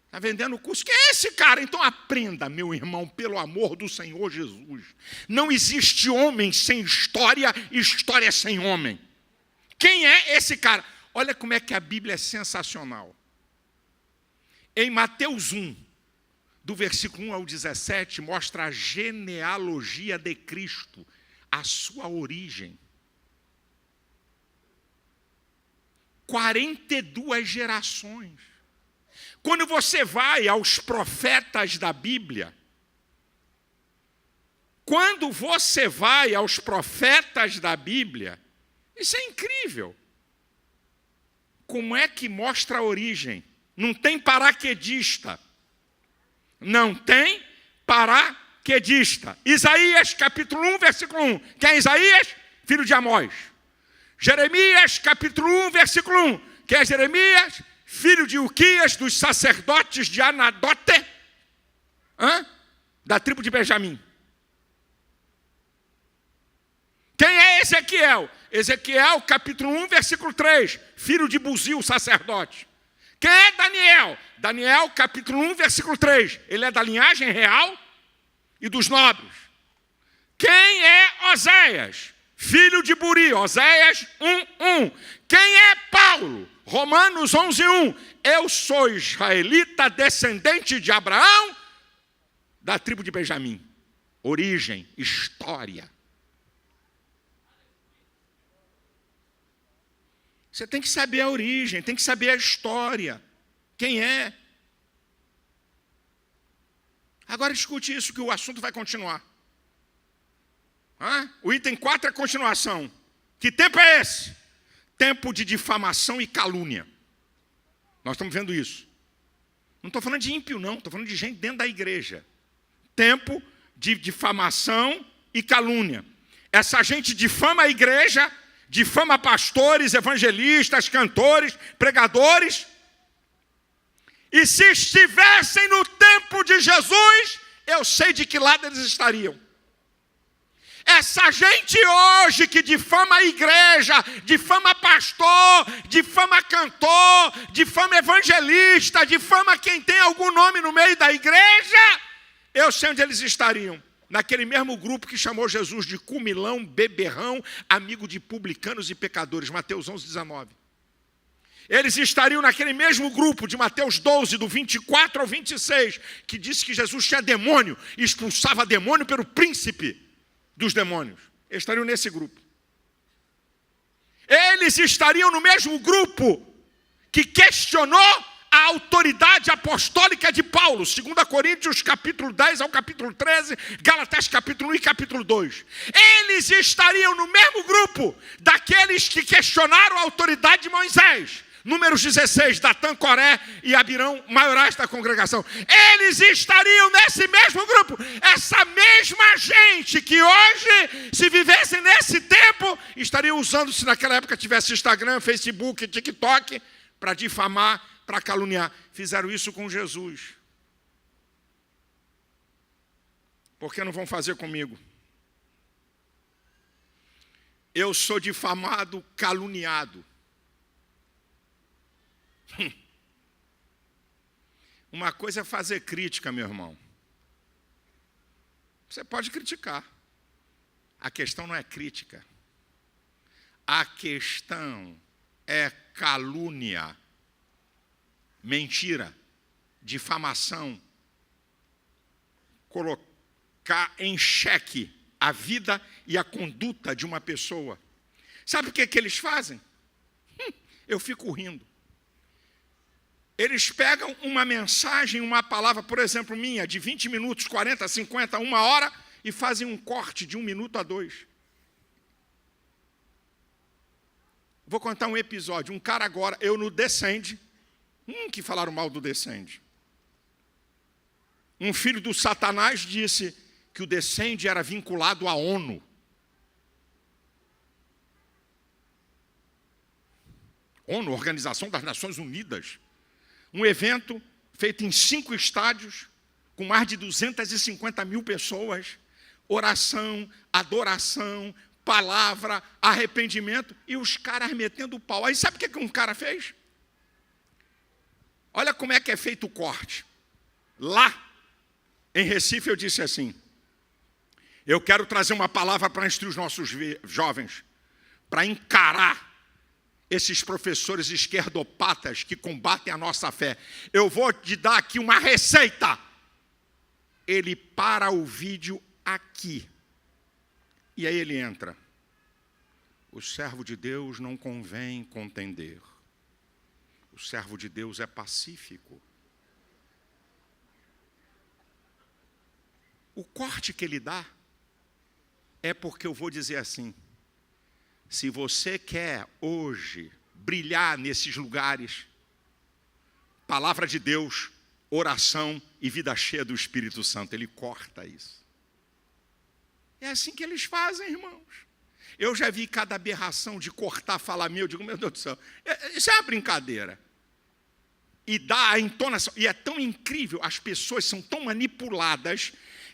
Está vendendo o curso. Quem é esse cara? Então aprenda, meu irmão, pelo amor do Senhor Jesus. Não existe homem sem história e história sem homem. Quem é esse cara? Olha como é que a Bíblia é sensacional. Em Mateus 1, do versículo 1 ao 17, mostra a genealogia de Cristo, a sua origem. 42 gerações. Quando você vai aos profetas da Bíblia, isso é incrível. Como é que mostra a origem? Não tem paraquedista. Não tem paraquedista. Isaías, capítulo 1, versículo 1. Quem é Isaías? Filho de Amós. Jeremias, capítulo 1, versículo 1. Quem é Jeremias? Filho de Uquias, dos sacerdotes de Anadote, da tribo de Benjamim. Quem é Ezequiel? Ezequiel, capítulo 1, versículo 3. Filho de Buzil, sacerdote. Quem é Daniel? Daniel, capítulo 1, versículo 3. Ele é da linhagem real e dos nobres. Quem é Oséias? Filho de Buri, Oséias 1:1. Quem é Paulo? Romanos 11:1. Eu sou israelita, descendente de Abraão, da tribo de Benjamim. Origem, história. Você tem que saber a origem, tem que saber a história. Quem é? Agora escute isso, que o assunto vai continuar. O item 4 é a continuação. Que tempo é esse? Tempo de difamação e calúnia. Nós estamos vendo isso. Não estou falando de ímpio, não. Estou falando de gente dentro da igreja. Tempo de difamação e calúnia. Essa gente difama a igreja, difama pastores, evangelistas, cantores, pregadores. E se estivessem no tempo de Jesus, eu sei de que lado eles estariam. Essa gente hoje que difama a igreja, difama pastor, difama cantor, difama evangelista, difama quem tem algum nome no meio da igreja, eu sei onde eles estariam. Naquele mesmo grupo que chamou Jesus de comilão, beberrão, amigo de publicanos e pecadores. Mateus 11:19. Eles estariam naquele mesmo grupo de Mateus 12, do 24 ao 26, que disse que Jesus tinha demônio e expulsava demônio pelo príncipe dos demônios. Eles estariam nesse grupo. Eles estariam no mesmo grupo que questionou a autoridade apostólica de Paulo, 2 Coríntios capítulo 10 ao capítulo 13, Gálatas capítulo 1 e capítulo 2. Eles estariam no mesmo grupo daqueles que questionaram a autoridade de Moisés, Números 16, Datã, Coré e Abirão, maiorais da congregação. Eles estariam nesse mesmo grupo. Essa mesma gente que hoje, se vivesse nesse tempo, estaria usando, se naquela época tivesse Instagram, Facebook, TikTok, para difamar, para caluniar. Fizeram isso com Jesus. Por que não vão fazer comigo? Eu sou difamado, caluniado. Uma coisa é fazer crítica, meu irmão. Você pode criticar. A questão não é crítica. A questão é calúnia, mentira, difamação, colocar em xeque a vida e a conduta de uma pessoa. Sabe o que eles fazem? Eu fico rindo. Eles pegam uma mensagem, uma palavra, por exemplo, minha, de 20 minutos, 40, 50, 1 hora, e fazem um corte de 1 minuto a 2. Vou contar um episódio. Um cara agora, eu no Descende, que falaram mal do Descende. Um filho do Satanás disse que o Descende era vinculado à ONU. ONU, Organização das Nações Unidas. Um evento feito em 5 estádios, com mais de 250 mil pessoas, oração, adoração, palavra, arrependimento, e os caras metendo o pau. Aí sabe o que um cara fez? Olha como é que é feito o corte. Lá, em Recife, eu disse assim: eu quero trazer uma palavra para instruir os nossos jovens, para encarar esses professores esquerdopatas que combatem a nossa fé. Eu vou te dar aqui uma receita. Ele para o vídeo aqui. E aí ele entra. O servo de Deus não convém contender. O servo de Deus é pacífico. O corte que ele dá é porque eu vou dizer assim: se você quer hoje brilhar nesses lugares, palavra de Deus, oração e vida cheia do Espírito Santo, ele corta isso. É assim que eles fazem, irmãos. Eu já vi cada aberração de cortar, falar meu, eu digo, meu Deus do céu, isso é uma brincadeira. E dá a entonação, e é tão incrível, as pessoas são tão manipuladas,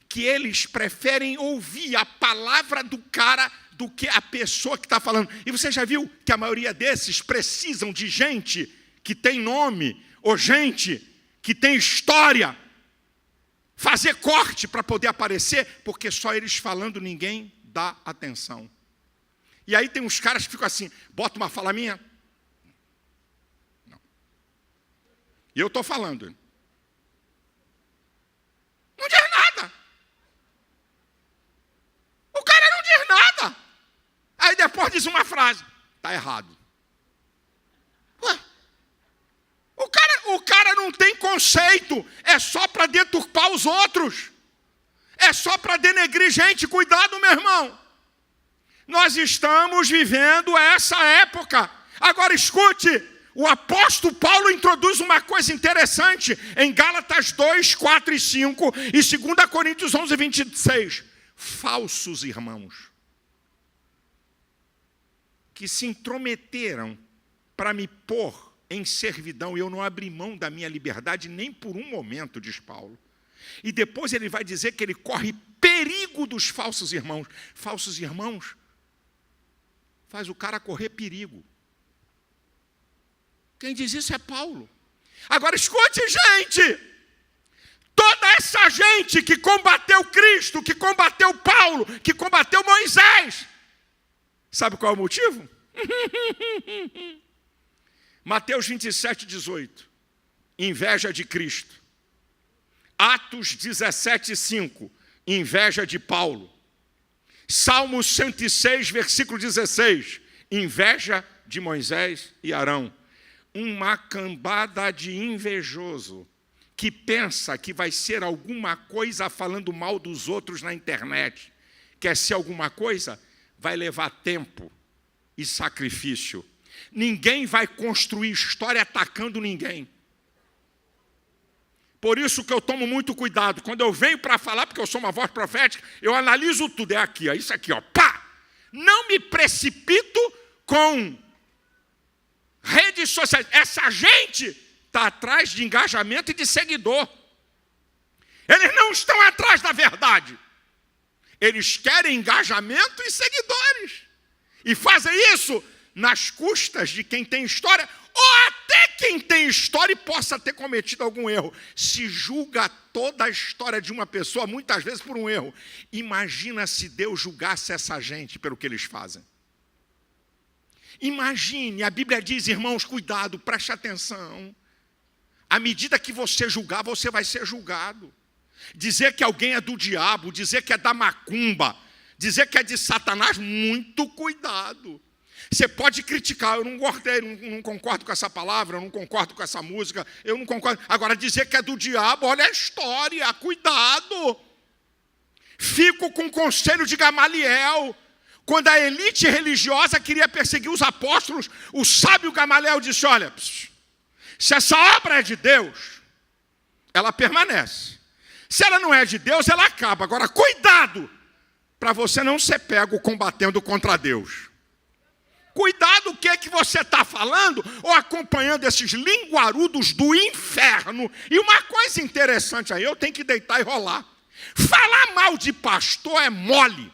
que eles preferem ouvir a palavra do cara do que a pessoa que está falando. E você já viu que a maioria desses precisam de gente que tem nome, ou gente que tem história, fazer corte para poder aparecer, porque só eles falando ninguém dá atenção. E aí tem uns caras que ficam assim, bota uma fala minha. Não. E eu estou falando. Não diz nada. O cara não diz nada. Aí depois diz uma frase. Está errado. Ué? O cara não tem conceito. É só para deturpar os outros. É só para denegrir gente. Cuidado, meu irmão. Nós estamos vivendo essa época. Agora escute. O apóstolo Paulo introduz uma coisa interessante em Gálatas 2, 4 e 5 e 2 Coríntios 11, 26. Falsos irmãos que se intrometeram para me pôr em servidão, e eu não abri mão da minha liberdade nem por um momento, diz Paulo. E depois ele vai dizer que ele corre perigo dos falsos irmãos. Falsos irmãos faz o cara correr perigo. Quem diz isso é Paulo. Agora escute, gente. Toda essa gente que combateu Cristo, que combateu Paulo, que combateu Moisés, sabe qual é o motivo? Mateus 27, 18. Inveja de Cristo. Atos 17, 5. Inveja de Paulo. Salmos 106, versículo 16. Inveja de Moisés e Arão. Uma cambada de invejoso que pensa que vai ser alguma coisa falando mal dos outros na internet. Quer ser alguma coisa? Vai levar tempo e sacrifício. Ninguém vai construir história atacando ninguém. Por isso que eu tomo muito cuidado. Quando eu venho para falar, porque eu sou uma voz profética, eu analiso tudo. É aqui, ó, isso aqui, ó, pá! Não me precipito com redes sociais. Essa gente está atrás de engajamento e de seguidor. Eles não estão atrás da verdade. Eles querem engajamento e seguidores. E fazem isso nas custas de quem tem história, ou até quem tem história e possa ter cometido algum erro. Se julga toda a história de uma pessoa, muitas vezes por um erro. Imagina se Deus julgasse essa gente pelo que eles fazem. Imagine, a Bíblia diz, irmãos, cuidado, preste atenção. À medida que você julgar, você vai ser julgado. Dizer que alguém é do diabo, dizer que é da macumba, dizer que é de Satanás, muito cuidado. Você pode criticar, eu não gostei, não concordo com essa palavra, eu não concordo com essa música, eu não concordo. Agora, dizer que é do diabo, olha a história, cuidado. Fico com o conselho de Gamaliel. Quando a elite religiosa queria perseguir os apóstolos, o sábio Gamaliel disse, olha, se essa obra é de Deus, ela permanece. Se ela não é de Deus, ela acaba. Agora, cuidado, para você não ser pego combatendo contra Deus. Cuidado o que é que você está falando ou acompanhando esses linguarudos do inferno. E uma coisa interessante aí, eu tenho que deitar e rolar. Falar mal de pastor é mole.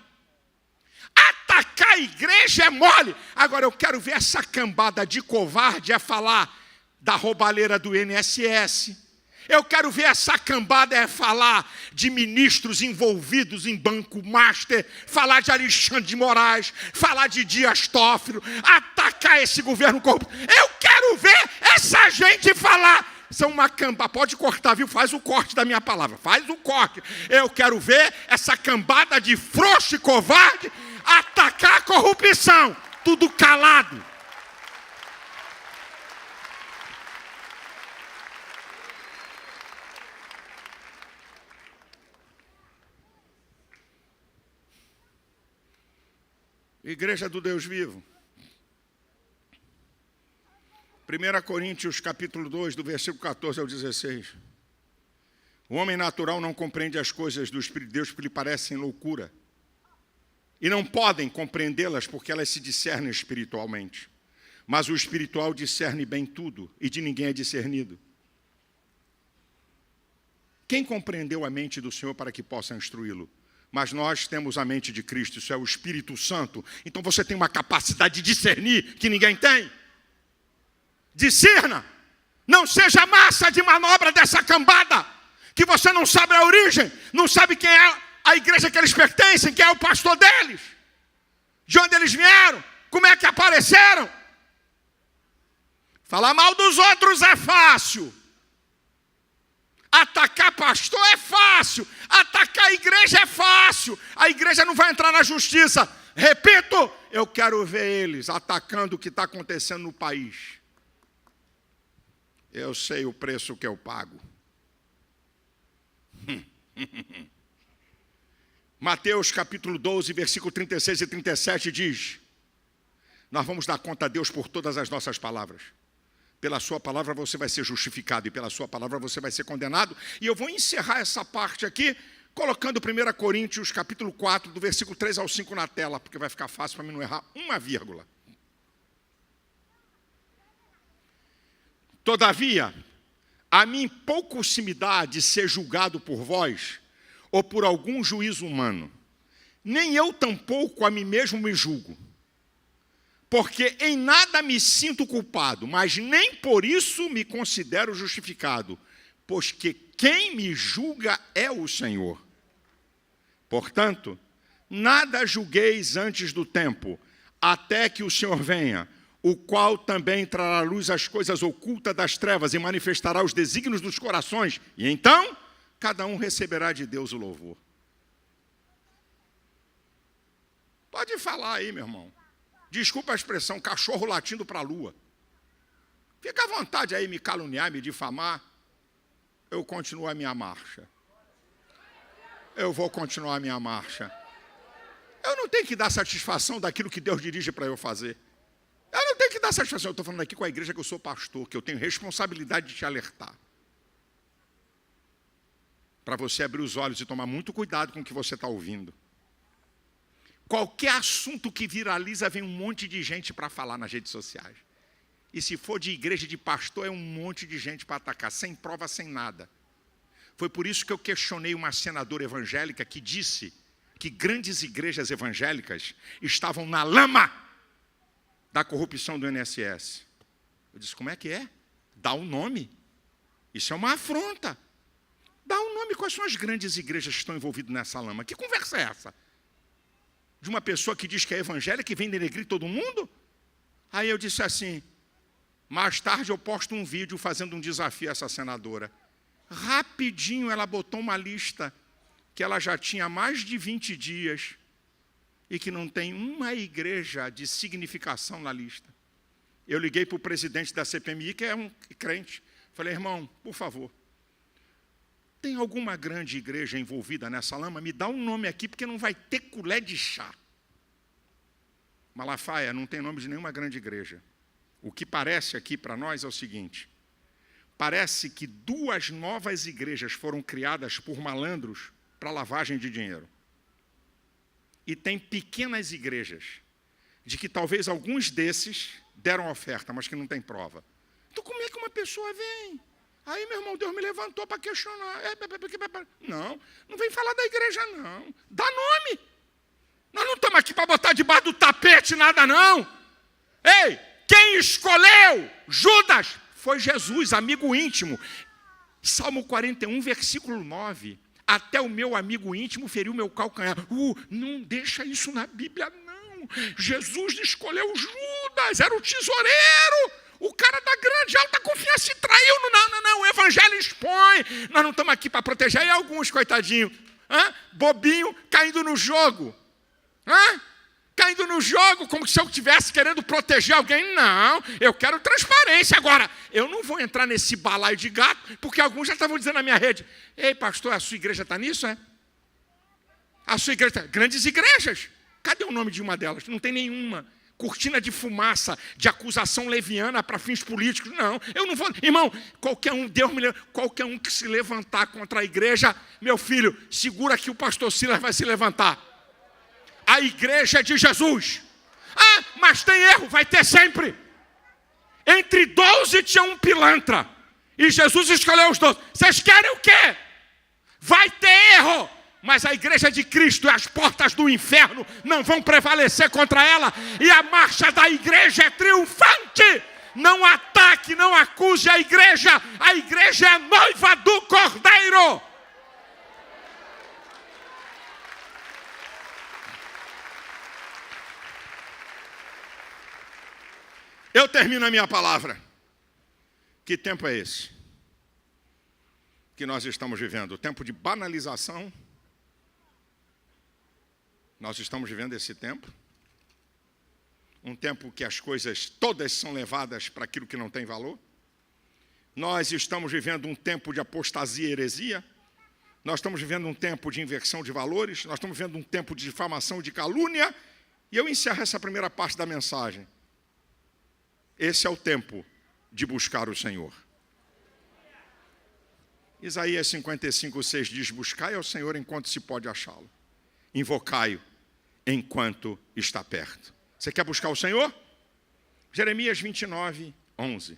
Atacar a igreja é mole. Agora eu quero ver essa cambada de covarde falar da roubalheira do INSS. Eu quero ver essa cambada falar de ministros envolvidos em Banco Master, falar de Alexandre de Moraes, falar de Dias Toffoli, atacar esse governo corrupto. Eu quero ver essa gente falar. São uma cambada, pode cortar, viu? Faz o corte da minha palavra, faz o corte. Eu quero ver essa cambada de frouxo e covarde atacar a corrupção, tudo calado. Igreja do Deus vivo. 1 Coríntios capítulo 2, do versículo 14 ao 16. O homem natural não compreende as coisas do Espírito de Deus porque lhe parecem loucura. E não podem compreendê-las porque elas se discernem espiritualmente. Mas o espiritual discerne bem tudo e de ninguém é discernido. Quem compreendeu a mente do Senhor para que possa instruí-lo? Mas nós temos a mente de Cristo, isso é o Espírito Santo. Então você tem uma capacidade de discernir que ninguém tem. Discerna. Não seja massa de manobra dessa cambada, que você não sabe a origem, não sabe quem é a igreja que eles pertencem, quem é o pastor deles, de onde eles vieram, como é que apareceram. Falar mal dos outros é fácil. Atacar pastor é fácil. Atacar a igreja é fácil. A igreja não vai entrar na justiça. Repito, eu quero ver eles atacando o que está acontecendo no país. Eu sei o preço que eu pago. Mateus capítulo 12, versículo 36 e 37 diz: nós vamos dar conta a Deus por todas as nossas palavras. Pela sua palavra você vai ser justificado e pela sua palavra você vai ser condenado. E eu vou encerrar essa parte aqui colocando 1 Coríntios capítulo 4, do versículo 3 ao 5 na tela, porque vai ficar fácil para mim não errar uma vírgula. Todavia, a mim pouco se me dá de ser julgado por vós ou por algum juízo humano. Nem eu tampouco a mim mesmo me julgo. Porque em nada me sinto culpado, mas nem por isso me considero justificado, pois que quem me julga é o Senhor. Portanto, nada julgueis antes do tempo, até que o Senhor venha, o qual também trará à luz as coisas ocultas das trevas e manifestará os desígnios dos corações, e então cada um receberá de Deus o louvor. Pode falar aí, meu irmão. Desculpa a expressão, cachorro latindo para a lua. Fica à vontade aí me caluniar, me difamar. Eu continuo a minha marcha. Eu vou continuar a minha marcha. Eu não tenho que dar satisfação daquilo que Deus dirige para eu fazer. Eu não tenho que dar satisfação. Eu estou falando aqui com a igreja que eu sou pastor, que eu tenho responsabilidade de te alertar. Para você abrir os olhos e tomar muito cuidado com o que você está ouvindo. Qualquer assunto que viraliza, vem um monte de gente para falar nas redes sociais. E se for de igreja de pastor, é um monte de gente para atacar, sem prova, sem nada. Foi por isso que eu questionei uma senadora evangélica que disse que grandes igrejas evangélicas estavam na lama da corrupção do INSS. Eu disse, como é que é? Dá um nome. Isso é uma afronta. Dá um nome. Quais são as grandes igrejas que estão envolvidas nessa lama? Que conversa é essa? De uma pessoa que diz que é evangélica e vem denegrir todo mundo? Aí eu disse assim, mais tarde eu posto um vídeo fazendo um desafio a essa senadora. Rapidinho ela botou uma lista que ela já tinha mais de 20 dias e que não tem uma igreja de significação na lista. Eu liguei para o presidente da CPMI, que é um crente. Falei, irmão, por favor, tem alguma grande igreja envolvida nessa lama? Me dá um nome aqui, porque não vai ter colher de chá. Malafaia, não tem nome de nenhuma grande igreja. O que parece aqui para nós é o seguinte. Parece que 2 novas igrejas foram criadas por malandros para lavagem de dinheiro. E tem pequenas igrejas, de que talvez alguns desses deram oferta, mas que não tem prova. Então como é que uma pessoa vem? Aí, meu irmão, Deus me levantou para questionar. Não vem falar da igreja, não. Dá nome. Nós não estamos aqui para botar debaixo do tapete nada, não. Ei, quem escolheu Judas foi Jesus, amigo íntimo. Salmo 41, versículo 9. Até o meu amigo íntimo feriu meu calcanhar. Não deixa isso na Bíblia, não. Jesus escolheu Judas, era o tesoureiro. O cara da grande alta confiança se traiu. Não, o evangelho expõe. Nós não estamos aqui para proteger. E alguns, coitadinho, bobinho, caindo no jogo. Caindo no jogo, como se eu estivesse querendo proteger alguém. Não, eu quero transparência. Agora, eu não vou entrar nesse balaio de gato, porque alguns já estavam dizendo na minha rede: ei, pastor, a sua igreja está nisso, é? A sua igreja está... Grandes igrejas. Cadê o nome de uma delas? Não tem nenhuma. Cortina de fumaça, de acusação leviana para fins políticos. Não, eu não vou. Irmão, qualquer um, Deus me lembra, qualquer um que se levantar contra a igreja, meu filho, segura que o pastor Silas vai se levantar. A igreja é de Jesus. Mas tem erro, vai ter sempre. Entre 12 tinha um pilantra. E Jesus escolheu os 12. Vocês querem o quê? Vai ter erro. Mas a igreja de Cristo e as portas do inferno não vão prevalecer contra ela. E a marcha da igreja é triunfante. Não ataque, não acuse a igreja. A igreja é a noiva do Cordeiro. Eu termino a minha palavra. Que tempo é esse que nós estamos vivendo? O tempo de banalização. Nós estamos vivendo esse tempo. Um tempo que as coisas todas são levadas para aquilo que não tem valor. Nós estamos vivendo um tempo de apostasia e heresia. Nós estamos vivendo um tempo de inversão de valores. Nós estamos vivendo um tempo de difamação, de calúnia. E eu encerro essa primeira parte da mensagem. Esse é o tempo de buscar o Senhor. Isaías 55:6 diz: buscai ao Senhor enquanto se pode achá-lo. Invocai-o enquanto está perto. Você quer buscar o Senhor? Jeremias 29:11.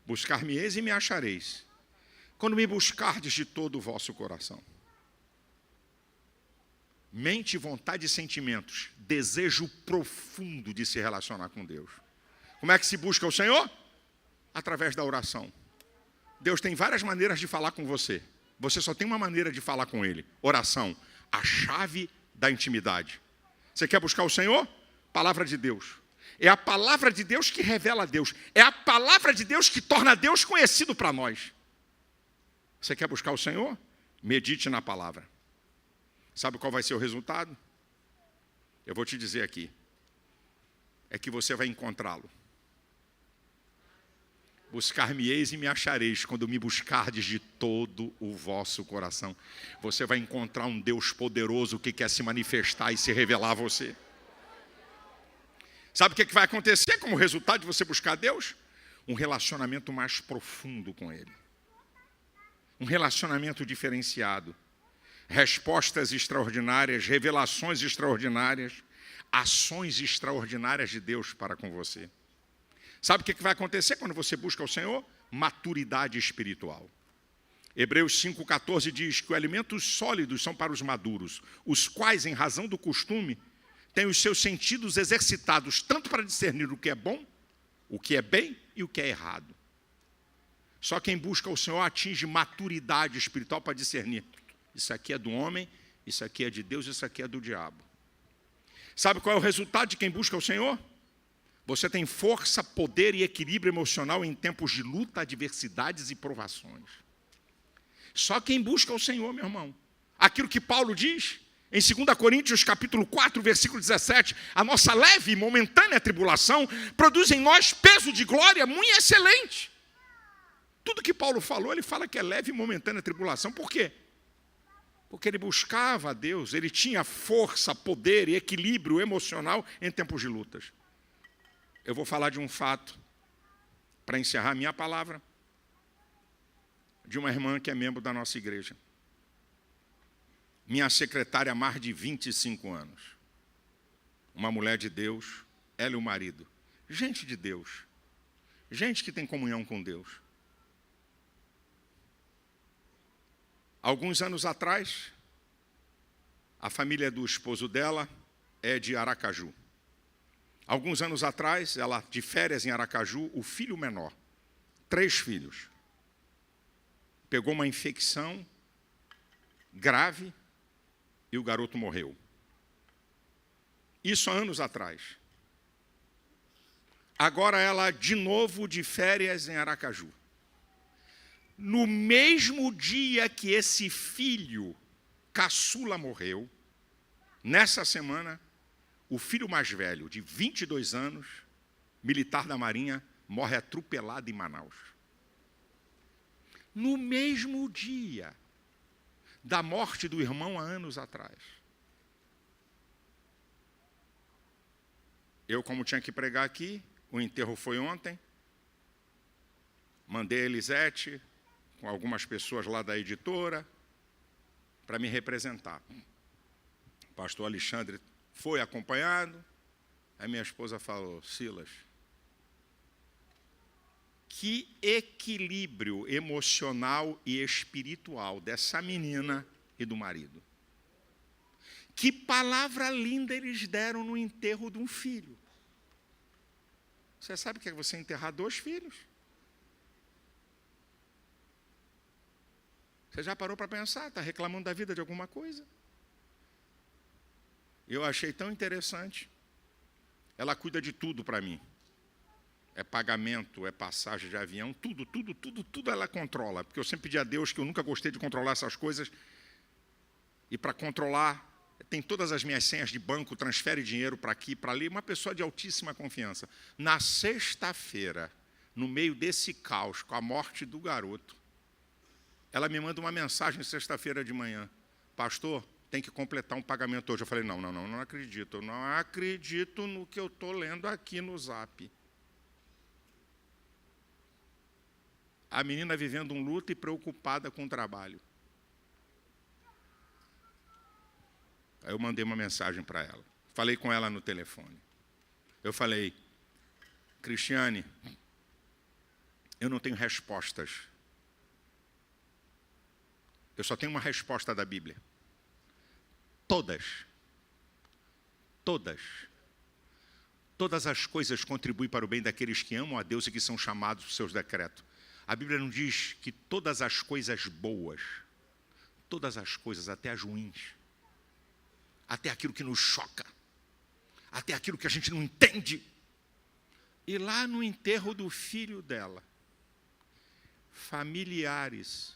Buscar-me-eis e me achareis, quando me buscardes de todo o vosso coração. Mente, vontade e sentimentos. Desejo profundo de se relacionar com Deus. Como é que se busca o Senhor? Através da oração. Deus tem várias maneiras de falar com você. Você só tem uma maneira de falar com Ele. Oração. A chave da intimidade. Você quer buscar o Senhor? Palavra de Deus. É a palavra de Deus que revela a Deus. É a palavra de Deus que torna Deus conhecido para nós. Você quer buscar o Senhor? Medite na palavra. Sabe qual vai ser o resultado? Eu vou te dizer aqui. É que você vai encontrá-lo. Buscar-me-eis e me achareis, quando me buscardes de todo o vosso coração. Você vai encontrar um Deus poderoso que quer se manifestar e se revelar a você. Sabe o que vai acontecer como resultado de você buscar Deus? Um relacionamento mais profundo com Ele. Um relacionamento diferenciado. Respostas extraordinárias, revelações extraordinárias, ações extraordinárias de Deus para com você. Sabe o que vai acontecer quando você busca o Senhor? Maturidade espiritual. Hebreus 5,14 diz que os alimentos sólidos são para os maduros, os quais, em razão do costume, têm os seus sentidos exercitados tanto para discernir o que é bom, o que é bem e o que é errado. Só quem busca o Senhor atinge maturidade espiritual para discernir. Isso aqui é do homem, isso aqui é de Deus, isso aqui é do diabo. Sabe qual é o resultado de quem busca o Senhor? Você tem força, poder e equilíbrio emocional em tempos de luta, adversidades e provações. Só quem busca o Senhor, meu irmão. Aquilo que Paulo diz em 2 Coríntios capítulo 4, versículo 17, a nossa leve e momentânea tribulação produz em nós peso de glória muito excelente. Tudo que Paulo falou, ele fala que é leve e momentânea tribulação. Por quê? Porque ele buscava a Deus, ele tinha força, poder e equilíbrio emocional em tempos de lutas. Eu vou falar de um fato, para encerrar a minha palavra, de uma irmã que é membro da nossa igreja. Minha secretária há mais de 25 anos. Uma mulher de Deus, ela e o marido. Gente de Deus. Gente que tem comunhão com Deus. Alguns anos atrás, a família do esposo dela é de Aracaju. Alguns anos atrás, ela de férias em Aracaju, o filho menor, 3 filhos, pegou uma infecção grave e o garoto morreu. Isso há anos atrás. Agora ela de novo de férias em Aracaju. No mesmo dia que esse filho caçula morreu, nessa semana, o filho mais velho, de 22 anos, militar da Marinha, morre atropelado em Manaus. No mesmo dia da morte do irmão há anos atrás. Eu, como tinha que pregar aqui, o enterro foi ontem, mandei a Elisete com algumas pessoas lá da editora para me representar. O pastor Alexandre foi acompanhado, aí minha esposa falou: Silas, que equilíbrio emocional e espiritual dessa menina e do marido. Que palavra linda eles deram no enterro de um filho. Você sabe o que é você enterrar 2 filhos? Você já parou para pensar? Está reclamando da vida de alguma coisa? Eu achei tão interessante. Ela cuida de tudo para mim. É pagamento, é passagem de avião, tudo ela controla. Porque eu sempre pedi a Deus que eu nunca gostei de controlar essas coisas. E para controlar, tem todas as minhas senhas de banco, transfere dinheiro para aqui, para ali. Uma pessoa de altíssima confiança. Na sexta-feira, no meio desse caos, com a morte do garoto, ela me manda uma mensagem sexta-feira de manhã: pastor, tem que completar um pagamento hoje. Eu falei: não acredito. Eu não acredito no que eu estou lendo aqui no Zap. A menina vivendo um luto e preocupada com o trabalho. Aí eu mandei uma mensagem para ela. Falei com ela no telefone. Eu falei: Cristiane, eu não tenho respostas. Eu só tenho uma resposta da Bíblia. Todas as coisas contribuem para o bem daqueles que amam a Deus e que são chamados por seus decretos. A Bíblia não diz que todas as coisas boas, todas as coisas, até as ruins, até aquilo que nos choca, até aquilo que a gente não entende. E lá no enterro do filho dela, familiares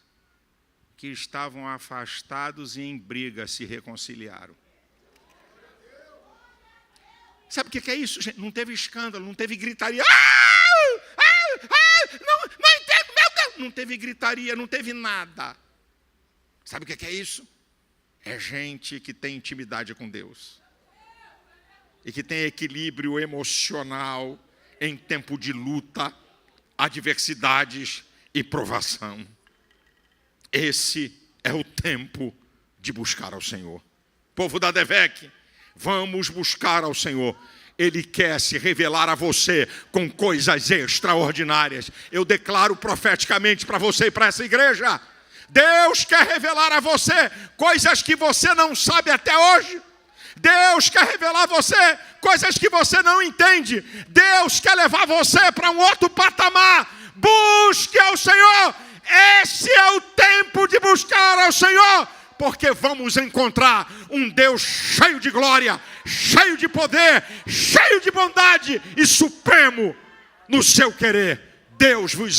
que estavam afastados e em briga se reconciliaram. Sabe o que é isso, gente? Não teve escândalo, não teve gritaria. Não entendo, meu Deus! Não teve gritaria, não teve nada. Sabe o que é isso? É gente que tem intimidade com Deus. E que tem equilíbrio emocional em tempo de luta, adversidades e provação. Esse é o tempo de buscar ao Senhor. Povo da DEVEC, vamos buscar ao Senhor. Ele quer se revelar a você com coisas extraordinárias. Eu declaro profeticamente para você e para essa igreja: Deus quer revelar a você coisas que você não sabe até hoje. Deus quer revelar a você coisas que você não entende. Deus quer levar você para um outro patamar. Busque ao Senhor. Esse é o tempo de buscar ao Senhor, porque vamos encontrar um Deus cheio de glória, cheio de poder, cheio de bondade e supremo no seu querer. Deus vos